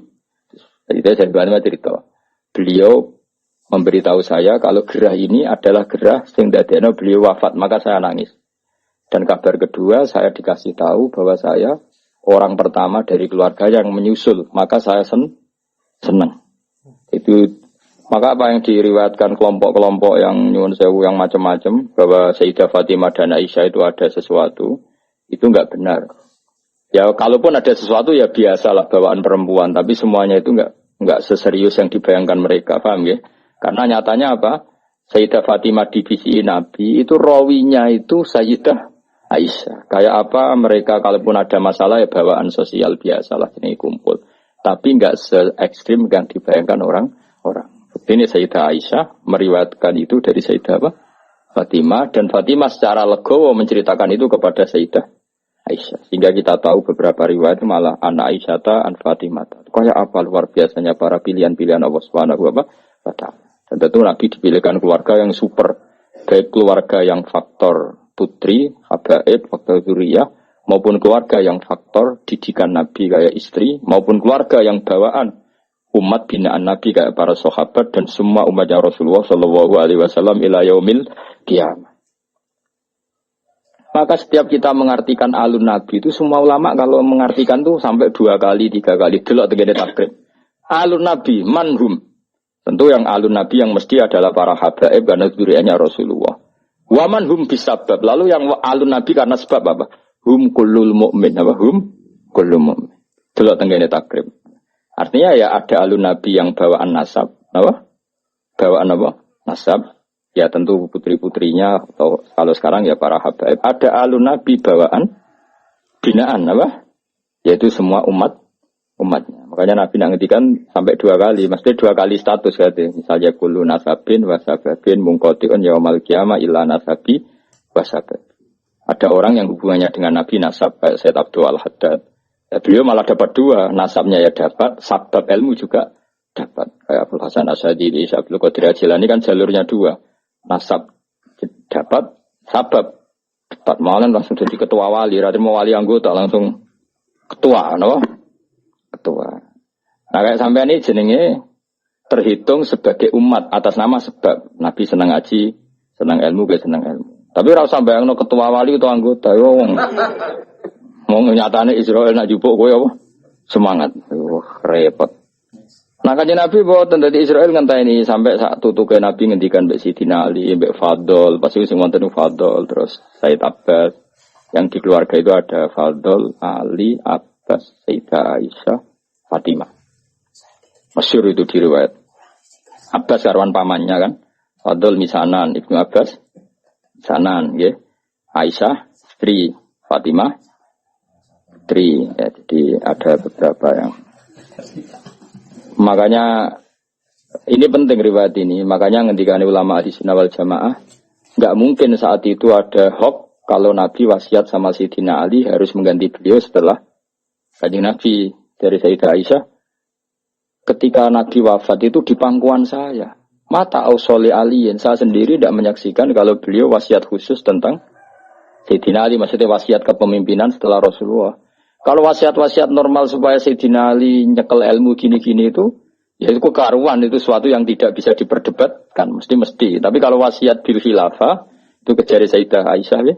Jadi saya cerita, beliau memberitahu saya kalau gerah ini adalah gerah sing dadekno beliau wafat, maka saya nangis. Dan kabar kedua, saya dikasih tahu bahwa saya orang pertama dari keluarga yang menyusul, maka saya senang. Itu maka apa yang diriwayatkan kelompok-kelompok yang nyuwun sewu yang macam-macam bahwa Sayyidah Fatimah dan Aisyah itu ada sesuatu, itu enggak benar. Ya kalaupun ada sesuatu ya biasalah bawaan perempuan, tapi semuanya itu enggak seserius yang dibayangkan mereka, paham ya? Karena nyatanya apa? Sayyidah Fatimah divisi Nabi itu rawinya itu Sayyidah Aisyah. Kayak apa mereka kalaupun ada masalah ya bawaan sosial biasalah ini kumpul. Tapi enggak se-ekstrim yang dibayangkan orang-orang. Ini Sayyidah Aisyah meriwayatkan itu dari Sayyidah Fatimah dan Fatimah secara legowo menceritakan itu kepada Sayyidah Aisyah. Sehingga kita tahu beberapa riwayat malah anak Aisyah an Fatimah. Kayak apa luar biasanya para pilihan-pilihan Allah Subhanahu wa taala. Dan tentu Nabi dipilihkan keluarga yang super, baik keluarga yang faktor putri, habaib, faktor zuriyah, maupun keluarga yang faktor didikan Nabi kayak istri, maupun keluarga yang bawaan umat binaan Nabi kayak para sahabat dan semua umatnya Rasulullah Shallallahu Alaihi Wasallam ila yaumil qiyamah. Maka setiap kita mengartikan alun Nabi itu semua ulama kalau mengartikan tuh sampai 2 kali, 3 kali delok tegene takrib. Alun Nabi manhum. Tentu yang alun Nabi yang mesti adalah para habaib karena zuriyahnya Rasulullah. Waman hum bisabab. Lalu yang alun Nabi karena sebab apa? Hum kullul mu'min. Apa? Hum kullul mu'min. Delok tengene takrib. Artinya ya ada alun Nabi yang bawaan nasab. Apa? Bawaan apa? Nasab. Ya tentu putri-putrinya atau kalau sekarang ya para habaib. Ada alun Nabi bawaan binaan. Apa? Yaitu semua umatnya. Makanya Nabi ngendikan sampai 2 kali. Mesti 2 kali status katanya. Misalnya kullu nasabin wasababin mungkotiun yaumal qiyamah illa nasabi wasabab. Ada orang yang hubungannya dengan Nabi nasab kayak Sayyid Abdul Al-Haddad. Ya, beliau malah dapat 2. Nasabnya ya dapat, sabab ilmu juga dapat. Kayak Abdul Hasan Asyadili, Abdul Qadir Jilani kan jalurnya 2. Nasab dapat, sabab dapat. Malah langsung jadi ketua wali. Radhi mau wali anggota langsung ketua, no? Ketua. Nah kayak sampai ini jenenge terhitung sebagai umat atas nama sebab Nabi senang ngaji, senang ilmu, gak senang ilmu. Tapi rasa bayangno ketua wali atau anggota, wong nyatane Israel nak jupuk kowe apa? Semangat. Repot. Nah kanjeng Nabi boten dadi Israel ngenteni sampai sak tutuke Nabi ngendikan mbek Sidina Ali, mbek Fadl, pasti sing wonten Fadl, terus Said Abbas. Yang di keluarga itu ada Fadl, Ali, Abbas, Sayyidah Aisyah, Fatimah. Masyhur itu diriwayat. Abbas karwan pamannya kan. Fadl misanan, Ibnu Abbas misanan, nggih. Aisyah istri, Fatimah istri. Ya, jadi ada beberapa yang makanya ini penting riwayat ini. Makanya ngendikane ulama Ahlussunnah wal Jamaah, enggak mungkin saat itu ada hoax kalau Nabi wasiat sama Sayyidina Ali harus mengganti beliau setelah Kanjeng Nabi. Dari Sayyidah Aisyah, ketika Nabi wafat itu di pangkuan saya. Mata ausoli aliyin, saya sendiri tidak menyaksikan kalau beliau wasiat khusus tentang Sayyidina Ali, maksudnya wasiat kepemimpinan setelah Rasulullah. Kalau wasiat-wasiat normal supaya Sayyidina Ali nyekel ilmu gini-gini itu, ya itu kekaruan, itu sesuatu yang tidak bisa diperdebatkan, mesti. Tapi kalau wasiat bil khilafah, itu kejari Sayyidah Aisyah ya.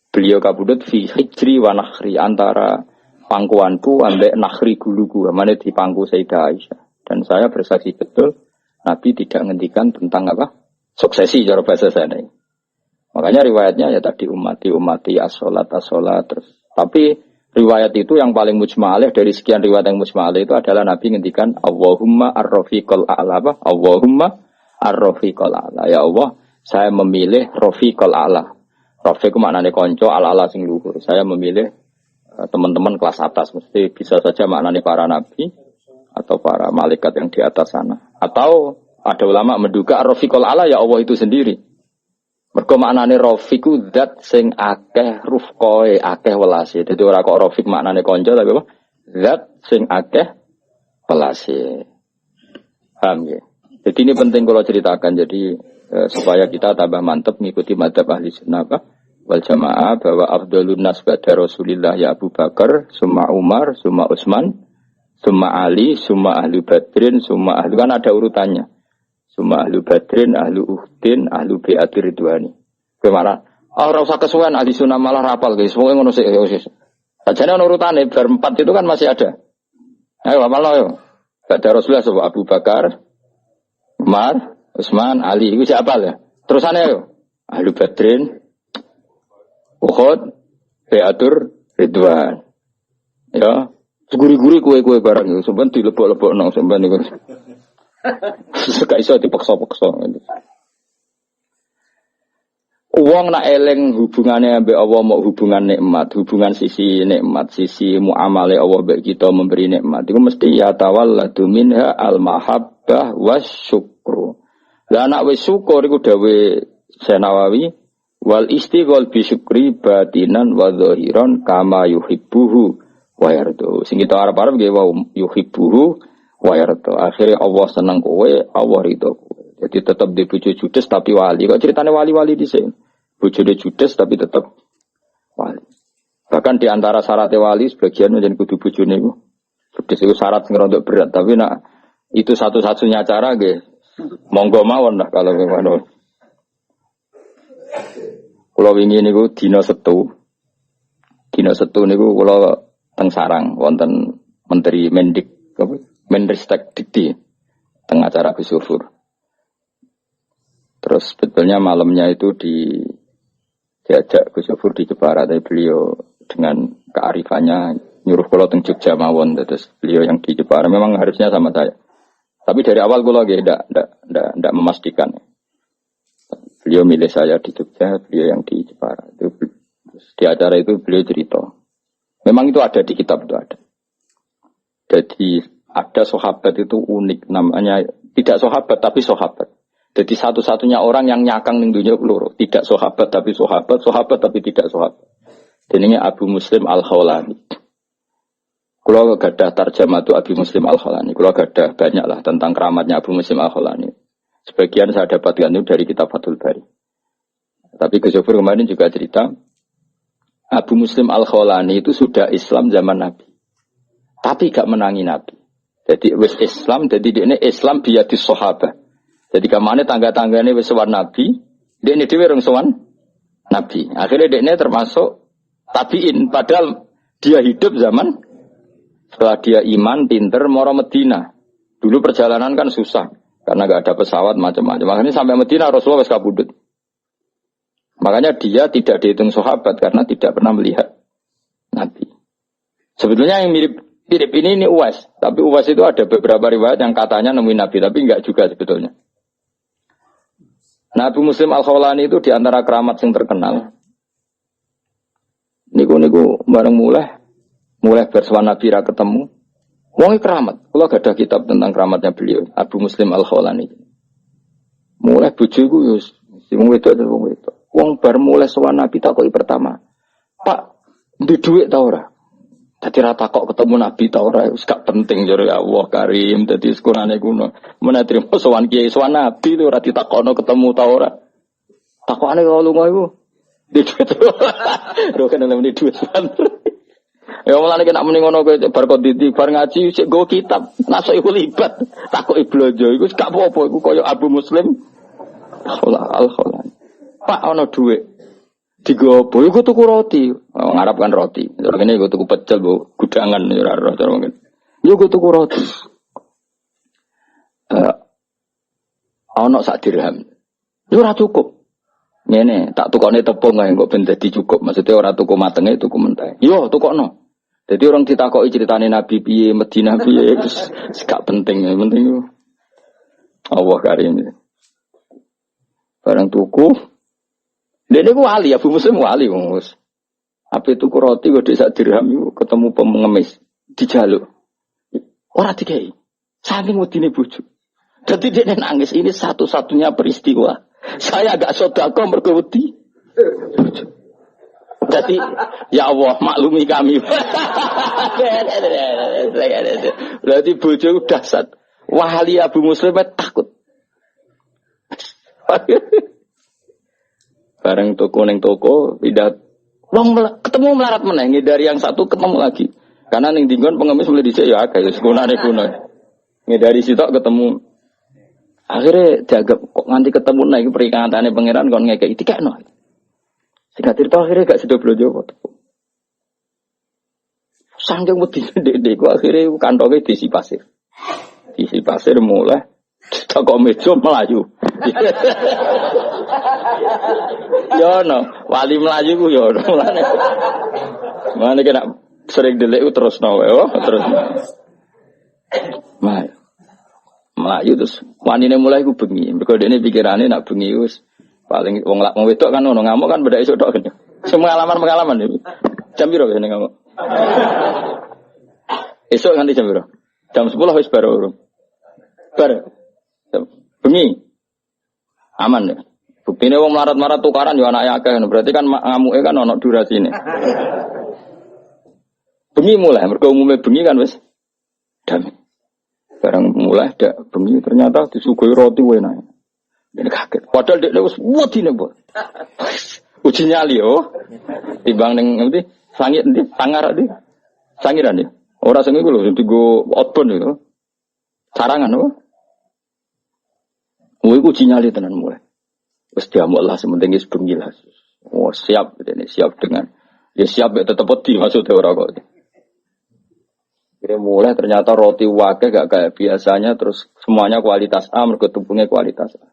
Beliau kabudut fi hijri wa nakhri, antara pangkuanku ambek nakhri guluku, mana di pangku Sayyidah Aisyah. Dan saya bersaksi betul Nabi tidak ngendikan tentang apa? Suksesi cara bahasa saya. Makanya riwayatnya ya tadi umati as-sholat terus. Tapi riwayat itu yang paling mujma'alih dari sekian riwayat yang mujma'alih itu adalah Nabi ngendikan Allahumma ar-rafiqal a'la. Allahumma ar-rafiqal a'la. Ya Allah, saya memilih rafiqal a'la. Rafiq itu maknanya konco ala-ala sing luhur. Saya memilih teman-teman kelas atas. Mesti bisa saja maknanya para nabi atau para malaikat yang di atas sana. Atau ada ulama menduga ar-rafiqul a'la ya Allah itu sendiri. Mergo maknane rafiq ku zat sing akeh rufqoe, akeh welase. Dadi ora kok rafiq maknane kanca tapi apa? Zat sing akeh welase. Paham ya? Jadi ini penting kalau ceritakan. Jadi supaya kita tambah mantap mengikuti madzhab ahli sunnah wal jamaah bahwa afdhalun nas ba'da Rasulillah ya Abu Bakar, summa Umar, summa Utsman, summa Ali, summa ahli Badrin, summa ahli kan ada urutannya. Summa ahli Badrin, ahli Uhdin, ahli Bi'ati Ridwani. Gimana? Ora usah kesuwen ahli sunnah malah rapal guys. Pokoke ngono sik ya wis. Sajane ono urutane bar 4 itu kan masih ada. Ayo hafal yo. Ba'da Rasulullah sapa Abu Bakar, Umar, Utsman, Ali, itu siapa ya? Terusannya yo. Ahlu Badrin, Uhud, Beatur, Ridwan. Ya, guri-guri kue-kue barang itu. Sampai dilebok-lebok nong sampai itu. Gak iso dipaksa-paksa. Uang nak eleng hubungannya ambek Allah mau hubungan nikmat, hubungan sisi nikmat, sisi muamale Allah mbek kita memberi nikmat. Itu mesti ya tawalladu minha al-mahabbah wasyukru. Lah anak wis syukur iku dawe Senawawi wal istighol bi syukri batinan wa zahiran kama yuhibbuhu wa yardu. Sing kita arep-arep nggih wa yuhibbuhu wa yardu. Akhire Allah seneng kowe, Allah ridho kowe. Jadi tetap di bojo judes tapi wali. Kok ceritane wali-wali dhisik. Bojone judes tapi tetap wali. Bahkan di antara syarat wali sebagian menjadi kudu bojone iku. Judes itu syarat sing rada berat, tapi nak itu satu-satunya cara nggih. Monggo mawon lah kalau ngono. Kula wingi niku dina Setu. Dina Setu niku kula teng sarang wonten Menteri Menristek Dikti teng acara Gus Yufur. Terus sebetulnya malamnya itu diajak Gus Yufur di Jepara, tapi beliau dengan kearifannya nyuruh kula teng Jogja mawon, terus beliau yang di Jepara memang harusnya sama saya. Tapi dari awal kula nggih ndak memastikan. Beliau milih saya di Jogja, beliau yang di Jepara. Itu di acara itu beliau cerita. Memang itu ada di kitab itu ada. Jadi ada sahabat itu unik namanya, tidak sahabat tapi sahabat. Jadi satu-satunya orang yang nyakang ning dunia peluru, tidak sahabat tapi sahabat, sahabat tapi tidak sahabat. Jenenge Abu Muslim Al-Khawlani. Kula gadah tarjamatu Abu Muslim Al-Khawlani. Kula gadah banyak lah tentang keramatnya Abu Muslim Al-Khawlani. Sebagian saya dapatkan itu dari kitab Fathul Bari. Tapi Gus Yufur kemarin juga cerita Abu Muslim Al-Khawlani itu sudah Islam zaman Nabi. Tapi gak menangi Nabi. Jadi wis Islam, jadi dia ini Islam biadis sahabat. Jadi kamane tangga-tanggane wis sowan Nabi, dekne dhewe rung sowan Nabi. Akhirnya dekne termasuk tabiin padahal dia hidup zaman setelah dia iman, pinter, moro Medina. Dulu perjalanan kan susah karena enggak ada pesawat macam-macam. Makanya sampai Medina Rasulullah wis kabudut. Makanya dia tidak dihitung sahabat karena tidak pernah melihat Nabi. Sebetulnya yang mirip ini Uwais, tapi Uwais itu ada beberapa riwayat yang katanya nemuin Nabi, tapi enggak juga sebetulnya. Nabi Muslim Al-Khawlani itu diantara keramat yang terkenal. Niku bareng mulai bersuara Nabi ra ketemu. Wonge keramat. Kalau gak ada kitab tentang keramatnya beliau, Abu Muslim Al-Khawlani. Mulai bojoku yo sing wedok wong wedok. Wong bar mulai sowan Nabi takoki pertama. Pak, duwe dhuwit ta ora? Dadi ra takok ketemu Nabi ta ora wis gak penting jare Allah Karim dadi sekurane kuno. Men trimo sowan kiai sowan Nabi ora ditakokno ketemu ta ora. Takokane kok lunga iku. Di dhuwit. Ro kan nemeni dhuwit. Ya mulane nek muni ngono kowe bar kok bar ngaji sik nggo kitab, nasuk iku libat. Takoki blonjo iku gak apa-apa iku kaya Abu Muslim Al-Khawlani. Pak ana dhuwit. Digopo iku tuku roti. Ngarep kan roti. Ngene iku tuku pecel, Bu. Gudangan ora ora cara mungkin. Yo iku tuku roti. Ana sak dirham. Yo ora cukup. Ngene, tak tukokne tepung ae kok ben dadi cukup. Maksudnya ora tuku matenge, tuku mentah. Yo tukokno. Jadi orang ditakoki ceritane Nabi piye, Madinah piye, wis gak penting, penting yo. Allah Karim. Barang tuku Dene ku wali, Abu Muslim wali wis. Ape tuku roti kok sak dirham iku ketemu pengemis dijaluk. Ora dikai. Saking wedine bojo. Dadi dene nangis, ini satu-satunya peristiwa Saya agak sedekah mergo wedi. Jadi ya Allah maklumi kami. Berarti bojo dahsyat. Wali Abu Muslim takut. Bareng toko neng toko tidak ketemu melarat meneh dari yang satu ketemu lagi. Karena ning dinggon pengemis mulai dhisik ya akeh wis kunane kuno. Ngedari sitok ketemu. Akhirnya jaga kok nganti ketemu nek perikatane pangeran kon ngekeki dikekno. Singkat cerita akhirnya gak sedoblo Jawa. Sangking wedi ndek ku akhirnya kantonge diisi pasir. Diisi pasir mulai teko meja melayu. Yo no, wali melayu ku yo no. Mane kena sering delik terus no terus. Melayu terus wanine mulai ku bengi. Mergo dene pikirane nak bengi wis paling wong wedok kan ono ngamuk kan beda esuk tok kan. Semua pengalaman iki. Jam piro kene ngamuk? Esuk nganti jam piro? Jam 10 wis baru urung. Bar. Bengi. Aman ya. Buktine wong marat-marat tukaran yo anake akeh. Berarti kan ngamuke kan ono durasine. Bengi mulai, mergo umume bengi kan wis damai. Barang mulai dak bengi ternyata disuguhi roti enak. Ini kaget. Padahal dia wis wedine, Mbok. Uji nyali yo. Timbang ning ngendi? Sangit endi? Sangar ndi? Sangiran ya. Ora sing iku lho digo outbound itu. Sarangan apa? Uji nyali tenan mulai. Wis diamuk lah sementing wis bengi lah. Oh, siap ini siap dengan ya siap ya tetep wedi maksudnya ora kok. Kira mulai ternyata roti wake gak kayak biasanya terus semuanya kualitas A mergo tepungnya kualitas A.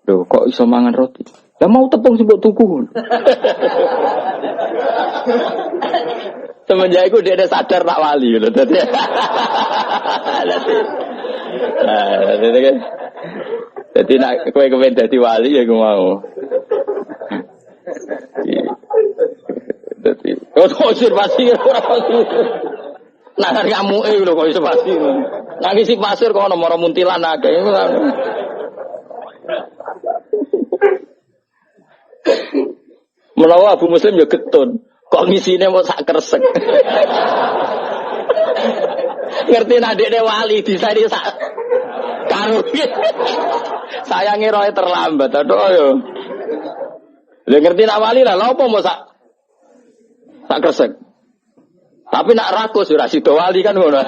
Loh kok iso mangan roti? Lah mau tepung sing mbok tuku. Semenjak itu dia ada sadar tak wali lho dadi. Jadi nak kowe kepen dadi wali ya gue mau. Dadi konservasi ora pasti. Nah kan kamu lho kok iso pasti. Nang isi pasir kok ono mara muntilan akeh. Menawa Abu Muslim ya getun. Kok ngisine mau sak kresek. Ngerti nek dekne wali disani sak karo. Saya ngira terlambat aduh yo. Lah ngerti nek wali lah lha opo mau sak kresek. Tapi nak rakus ora sida wali kan ngono.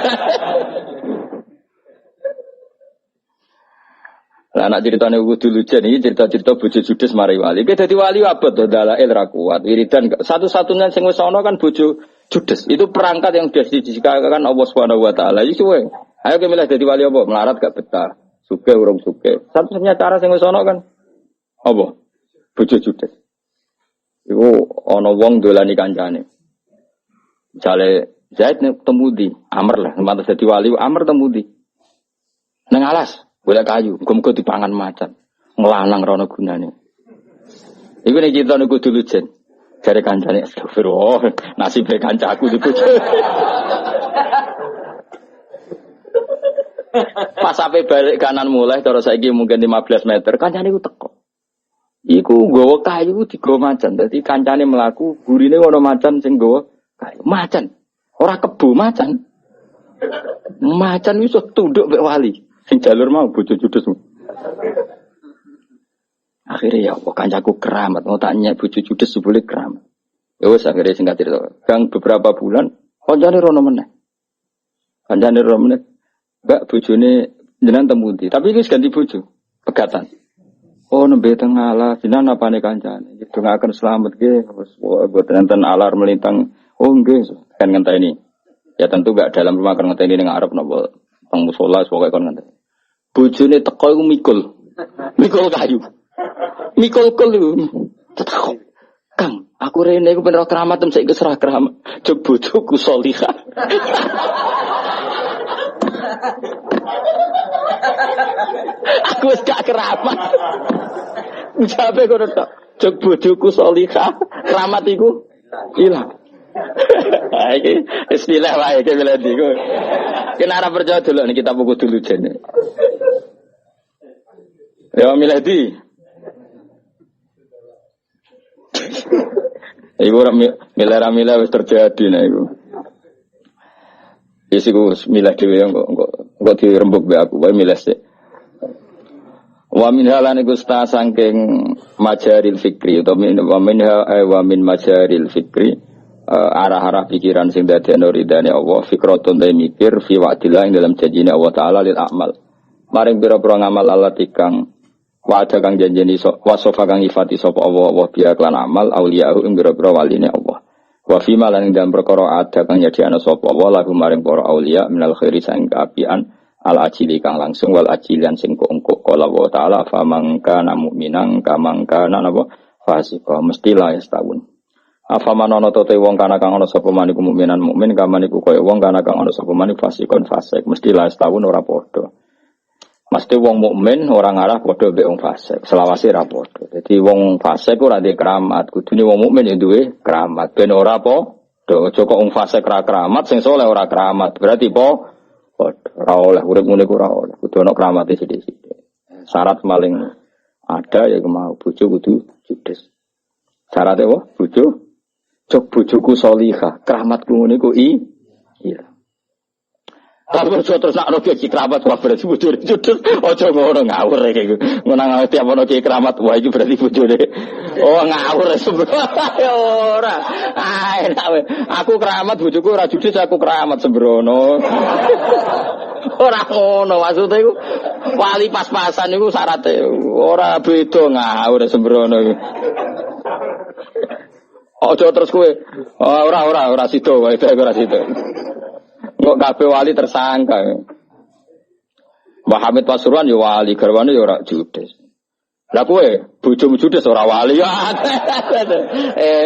Lah anak ceritane kudu lucu iki cerita-cerita bojo judes mari wali. Ki dadi wali abot to dalail ra kuat. Wiridan satu-satunya sing wis ana kan bojo judes. Itu perangkat yang sudah diciptakan Allah Subhanahu wa taala. Iki suwe. Ayo ke milih dadi wali apa? Melarat gak betah. Suke urung suke. Satu-satunya cara sing wis ana kan apa? Bojo judes. Iku ana wong dolani kancane. Misale Zaid ketemu di Amr lah, mantu dadi wali Amr ketemu di nang alas. Boleh kayu, muga-muga dipangan macan. Ngelanang rono gunane. Iku nek kita niku dulu jen. Jare kancane astagfirullah, nasibe kancaku diku. Pas sampai balik kanan mulai cara saiki mungkin 15 meter, kancane iku teko. Iku nggawa kayu digo macan. Dadi kancane mlaku, gurine ono macan sing nggawa kayu. Macan. Ora kebo macan. Macan iso tunduk mek wali. Sing jalur mau bojo judes. Akhirnya ya kok kancaku keramat, mau tanya bojo judes sebule keramat. Ya wis akhirnya singkat cerita. Gang beberapa bulan kancane rono meneh. Kancane rono meneh. Mbak bojone jenengan temu ndi? Tapi iki ganti bojo. Pegatan. Oh nembe teng alas, jenengan apane kancane? Gitu ngaken selamat nggih. Wis boten enten alar melintang. Oh nggih, kan ngenteni. Ya tentu gak dalam rumah kan ngenteni ning arep napa. Teng musala pokoke kon ngenteni. Bojone teko iku mikul. Mikul kayu. Mikul-kul iku. Tetek. Kang, aku rene iku ben ora keramat tem saiki serah keramat. Jog bojoku salihah. Aku wis gak keramat. Ucape kono tok. Jog bojoku salihah, keramat iku ilang. Iki bismillah wae iki miladi ku. Kena ora percaya delok nek kita buku dulu jene. Ya miladi. Iku ora milih wis terjadi nah iku. Wis iku milih dhewe kok dirembuk be aku, wae milih sik. Wa min halan iku saking majaril fikri utawa wa min majaril fikri arah-arah pikiran sing dadekno ridane Allah fikratun ta mikir fi wa'dillah ing dalam janjine Allah taala lil amal. Maring pira-pira ngamal Allah tikang wa'ada kang janjeni wasofa kang ifati sapa Allah biya klan amal auliyahu ing pira-pira waline Allah. Wa fi malan ing dalam perkara ada kang nyediakno sapa Allah lagu maring para auliya minal khairi sang kaapian al ajili kang langsung wal ajilian sing kok kala wa taala famangka mu'minan kamangka napa fasika mestilah setahun afamanono te wong kana kang ana sapa maniku mukminan mukmin kamaniku kaya wong kana kang ana sapa maniku fasikon fasik mestilah setahun ora padha mesti wong mukmin ora ngarah padha mbek wong fasik selawase ora padha dadi wong fasik ora duwe keramat kudune wong mukmin ya duwe keramat ben ora padha aja kok wong fasik ora keramat sing saleh ora keramat berarti ora oleh urip ngene ku ora oleh kudu ana kramate sithik-sithik. Syarat paling ada ya mau bojo kudu judes. Syaratnya apa? Bojo cok bojoku salihah, keramatku ngene ku iya. Tapi terus nak roke iki keramat wah berarti bojone judes. Aja ngono ngawur iki. Ngono tiap ono ki keramat wah iki berarti bojone. Oh ngawur sembrono ora. Aku keramat bojoku ora judes aku keramat sembrono. Ora ngono maksudnya iku wali pas-pasan iku syaratnya ora beda ngawur sembrono iku. Ojo terus kowe ora sida wae ora sida. Kok kabeh wali tersangka. Mbah Hamid Pasuruan ya wali, garwane ya ora judes. Lah kowe bojomu judes ora wali ya.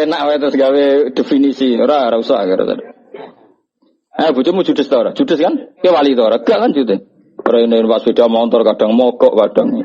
Enak wae terus gawe definisi, ora usah karo. Bojomu judes ta ora? Judes kan? Ki wali ta ora? Gak kan judes. Rene pas sepeda motor kadang mogok kadang.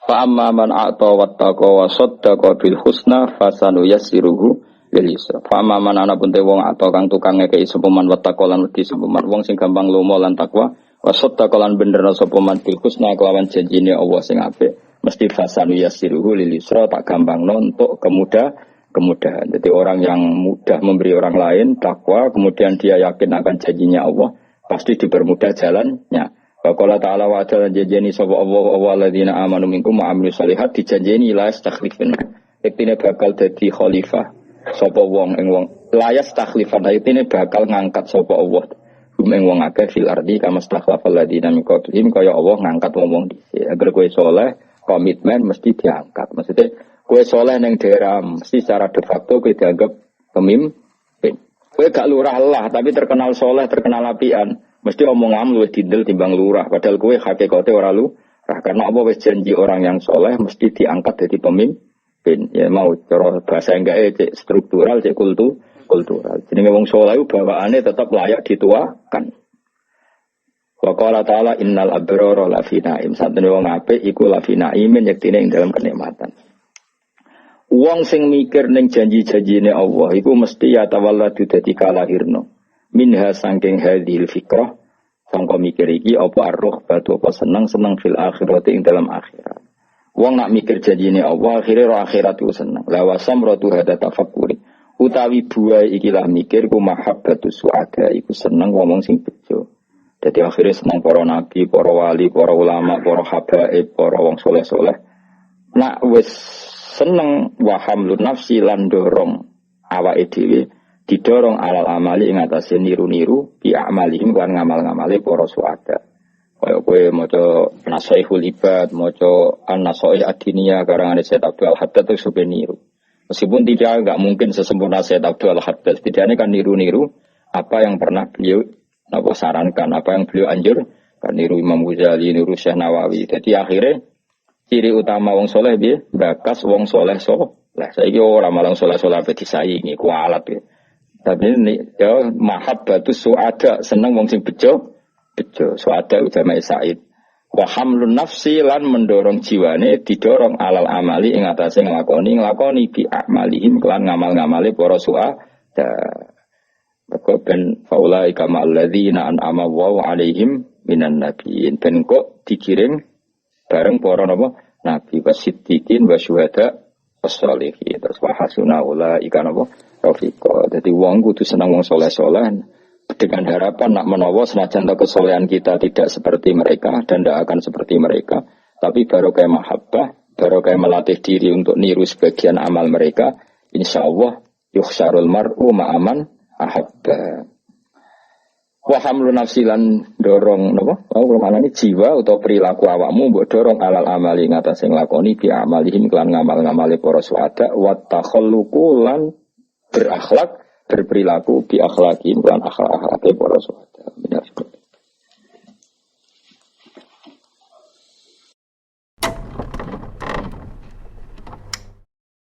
Fa amma man a'ta wattaqa wa saddaqa bil husna fasanu yassiruhu lil yusra. Fa amma man ana pun te wong atau kang tukang ngekeki sapa man wattaqa lan wedi sapa man wong sing gampang lomo lan takwa wa saddaqa lan bener sapa man bil husna kelawan janjine Allah sing apik mesti fasanu yassiruhu lil yusra tak gampangno untuk kemudahan. Jadi orang yang mudah memberi orang lain takwa, kemudian dia yakin akan janjinya Allah, pasti dipermudah jalannya. Qala ta'ala wa ta'ala janjeni sapa Allah alladzina amanu minkum wa amilus shalihat dijanjeni la yastakhlifun. Iktine bakal dadi khalifah sapa wong ing wong la yastakhlifun iktine bakal ngangkat sapa Allah ing wong akeh fil ardi kama stakhlafal ladzina min qablihim kaya Allah ngangkat wong-wong dhisik. Agar kowe saleh, komitmen mesti diangkat. Maksudnya kowe soleh neng daerah mesti secara de facto kowe dianggap pemimpin. Kowe gak lurah lah tapi terkenal soleh, terkenal apian, mesti omongan luwih dindel timbang lurah. Padahal kowe hakikate ora lurah. Karena apa wis janji orang yang soleh mesti diangkat jadi pemimpin. Ya mau cara bahasa enggak cek struktural, cek kultural. Jenenge wong soleh bawaane tetap layak dituakan. Wa qala ta'ala innal abrara lafi na'im. Satene wong apik iku lafi na'imin yektine ing dalam kenikmatan. Wong sing mikir ning janji-janjine Allah iku mesti ya tawalladu dadi kalahirno. Minha saking hadhil fikrah sangka mikir iki apa arruh batu apa seneng fil akhirat ing dalam akhirat. Wong nak mikir janjine Allah akhire ro akhirat ku seneng. La wasamratu hada tafakkuri. Utawi buai ikilah mikir ku mahabbatu suada iku seneng ngomong sing bejo. Dadi akhire seneng para nabi, para wali, para ulama, para habaib, para wong soleh-soleh. Nak wis seneng wahamlun nafsi lan dorong awake dhewe didorong alal amali ing atase niru-niru bi amalihim kan ngamal-ngamale para suada. Kaya kowe maca Nasaihul Ibad, maca An-Nasaih Ad-Diniyah karangane Syekh Abdul Haddad itu sampe niru. Meskipun tidak enggak mungkin sesempurna Syekh Abdul Haddad, setidaknya kan niru-niru apa yang pernah beliau sarankan, apa yang beliau anjurkan, niru Imam Ghazali, niru Syekh Nawawi. Jadi akhirnya ciri utama wong soleh piye? Bakas wong soleh. Saiki ora malang soleh-soleh ape disaingi kualat ya. Tapi ini ya mahabbatus suada, seneng wong sing bejo. Suada ujama Said. Wa hamlun nafsi lan mendorong jiwane didorong alal amali ing atase nglakoni bi amalihim kelan ngamal-ngamale para suada. Maka ben faulai kama alladzina an'ama Allahu alaihim minan nabiyyin. Ben kok dikirim bareng para napa nabi wasiddiqin wasyuhada Wasolihi terus wahasuna ulaika napa rafiqa. Dadi wong kudu seneng wong saleh-saleh dengan harapan nak menawa senajan kesolehan kita tidak seperti mereka dan tidak akan seperti mereka, tapi barokah mahabbah, barokah melatih diri untuk niru sebagian amal mereka, insyaallah yukhsyarul mar'u ma'aman ahabba. Wa hamlu nafsilan dorong napa? Ini jiwa atau perilaku awakmu mbok dorong alal amali ngatas sing lakoni bi amalihim kelan ngamal-ngamale para syuhada wa takhalluqu lan berakhlak berperilaku bi akhlaqihim kelan akhlak-akhlake para syuhada.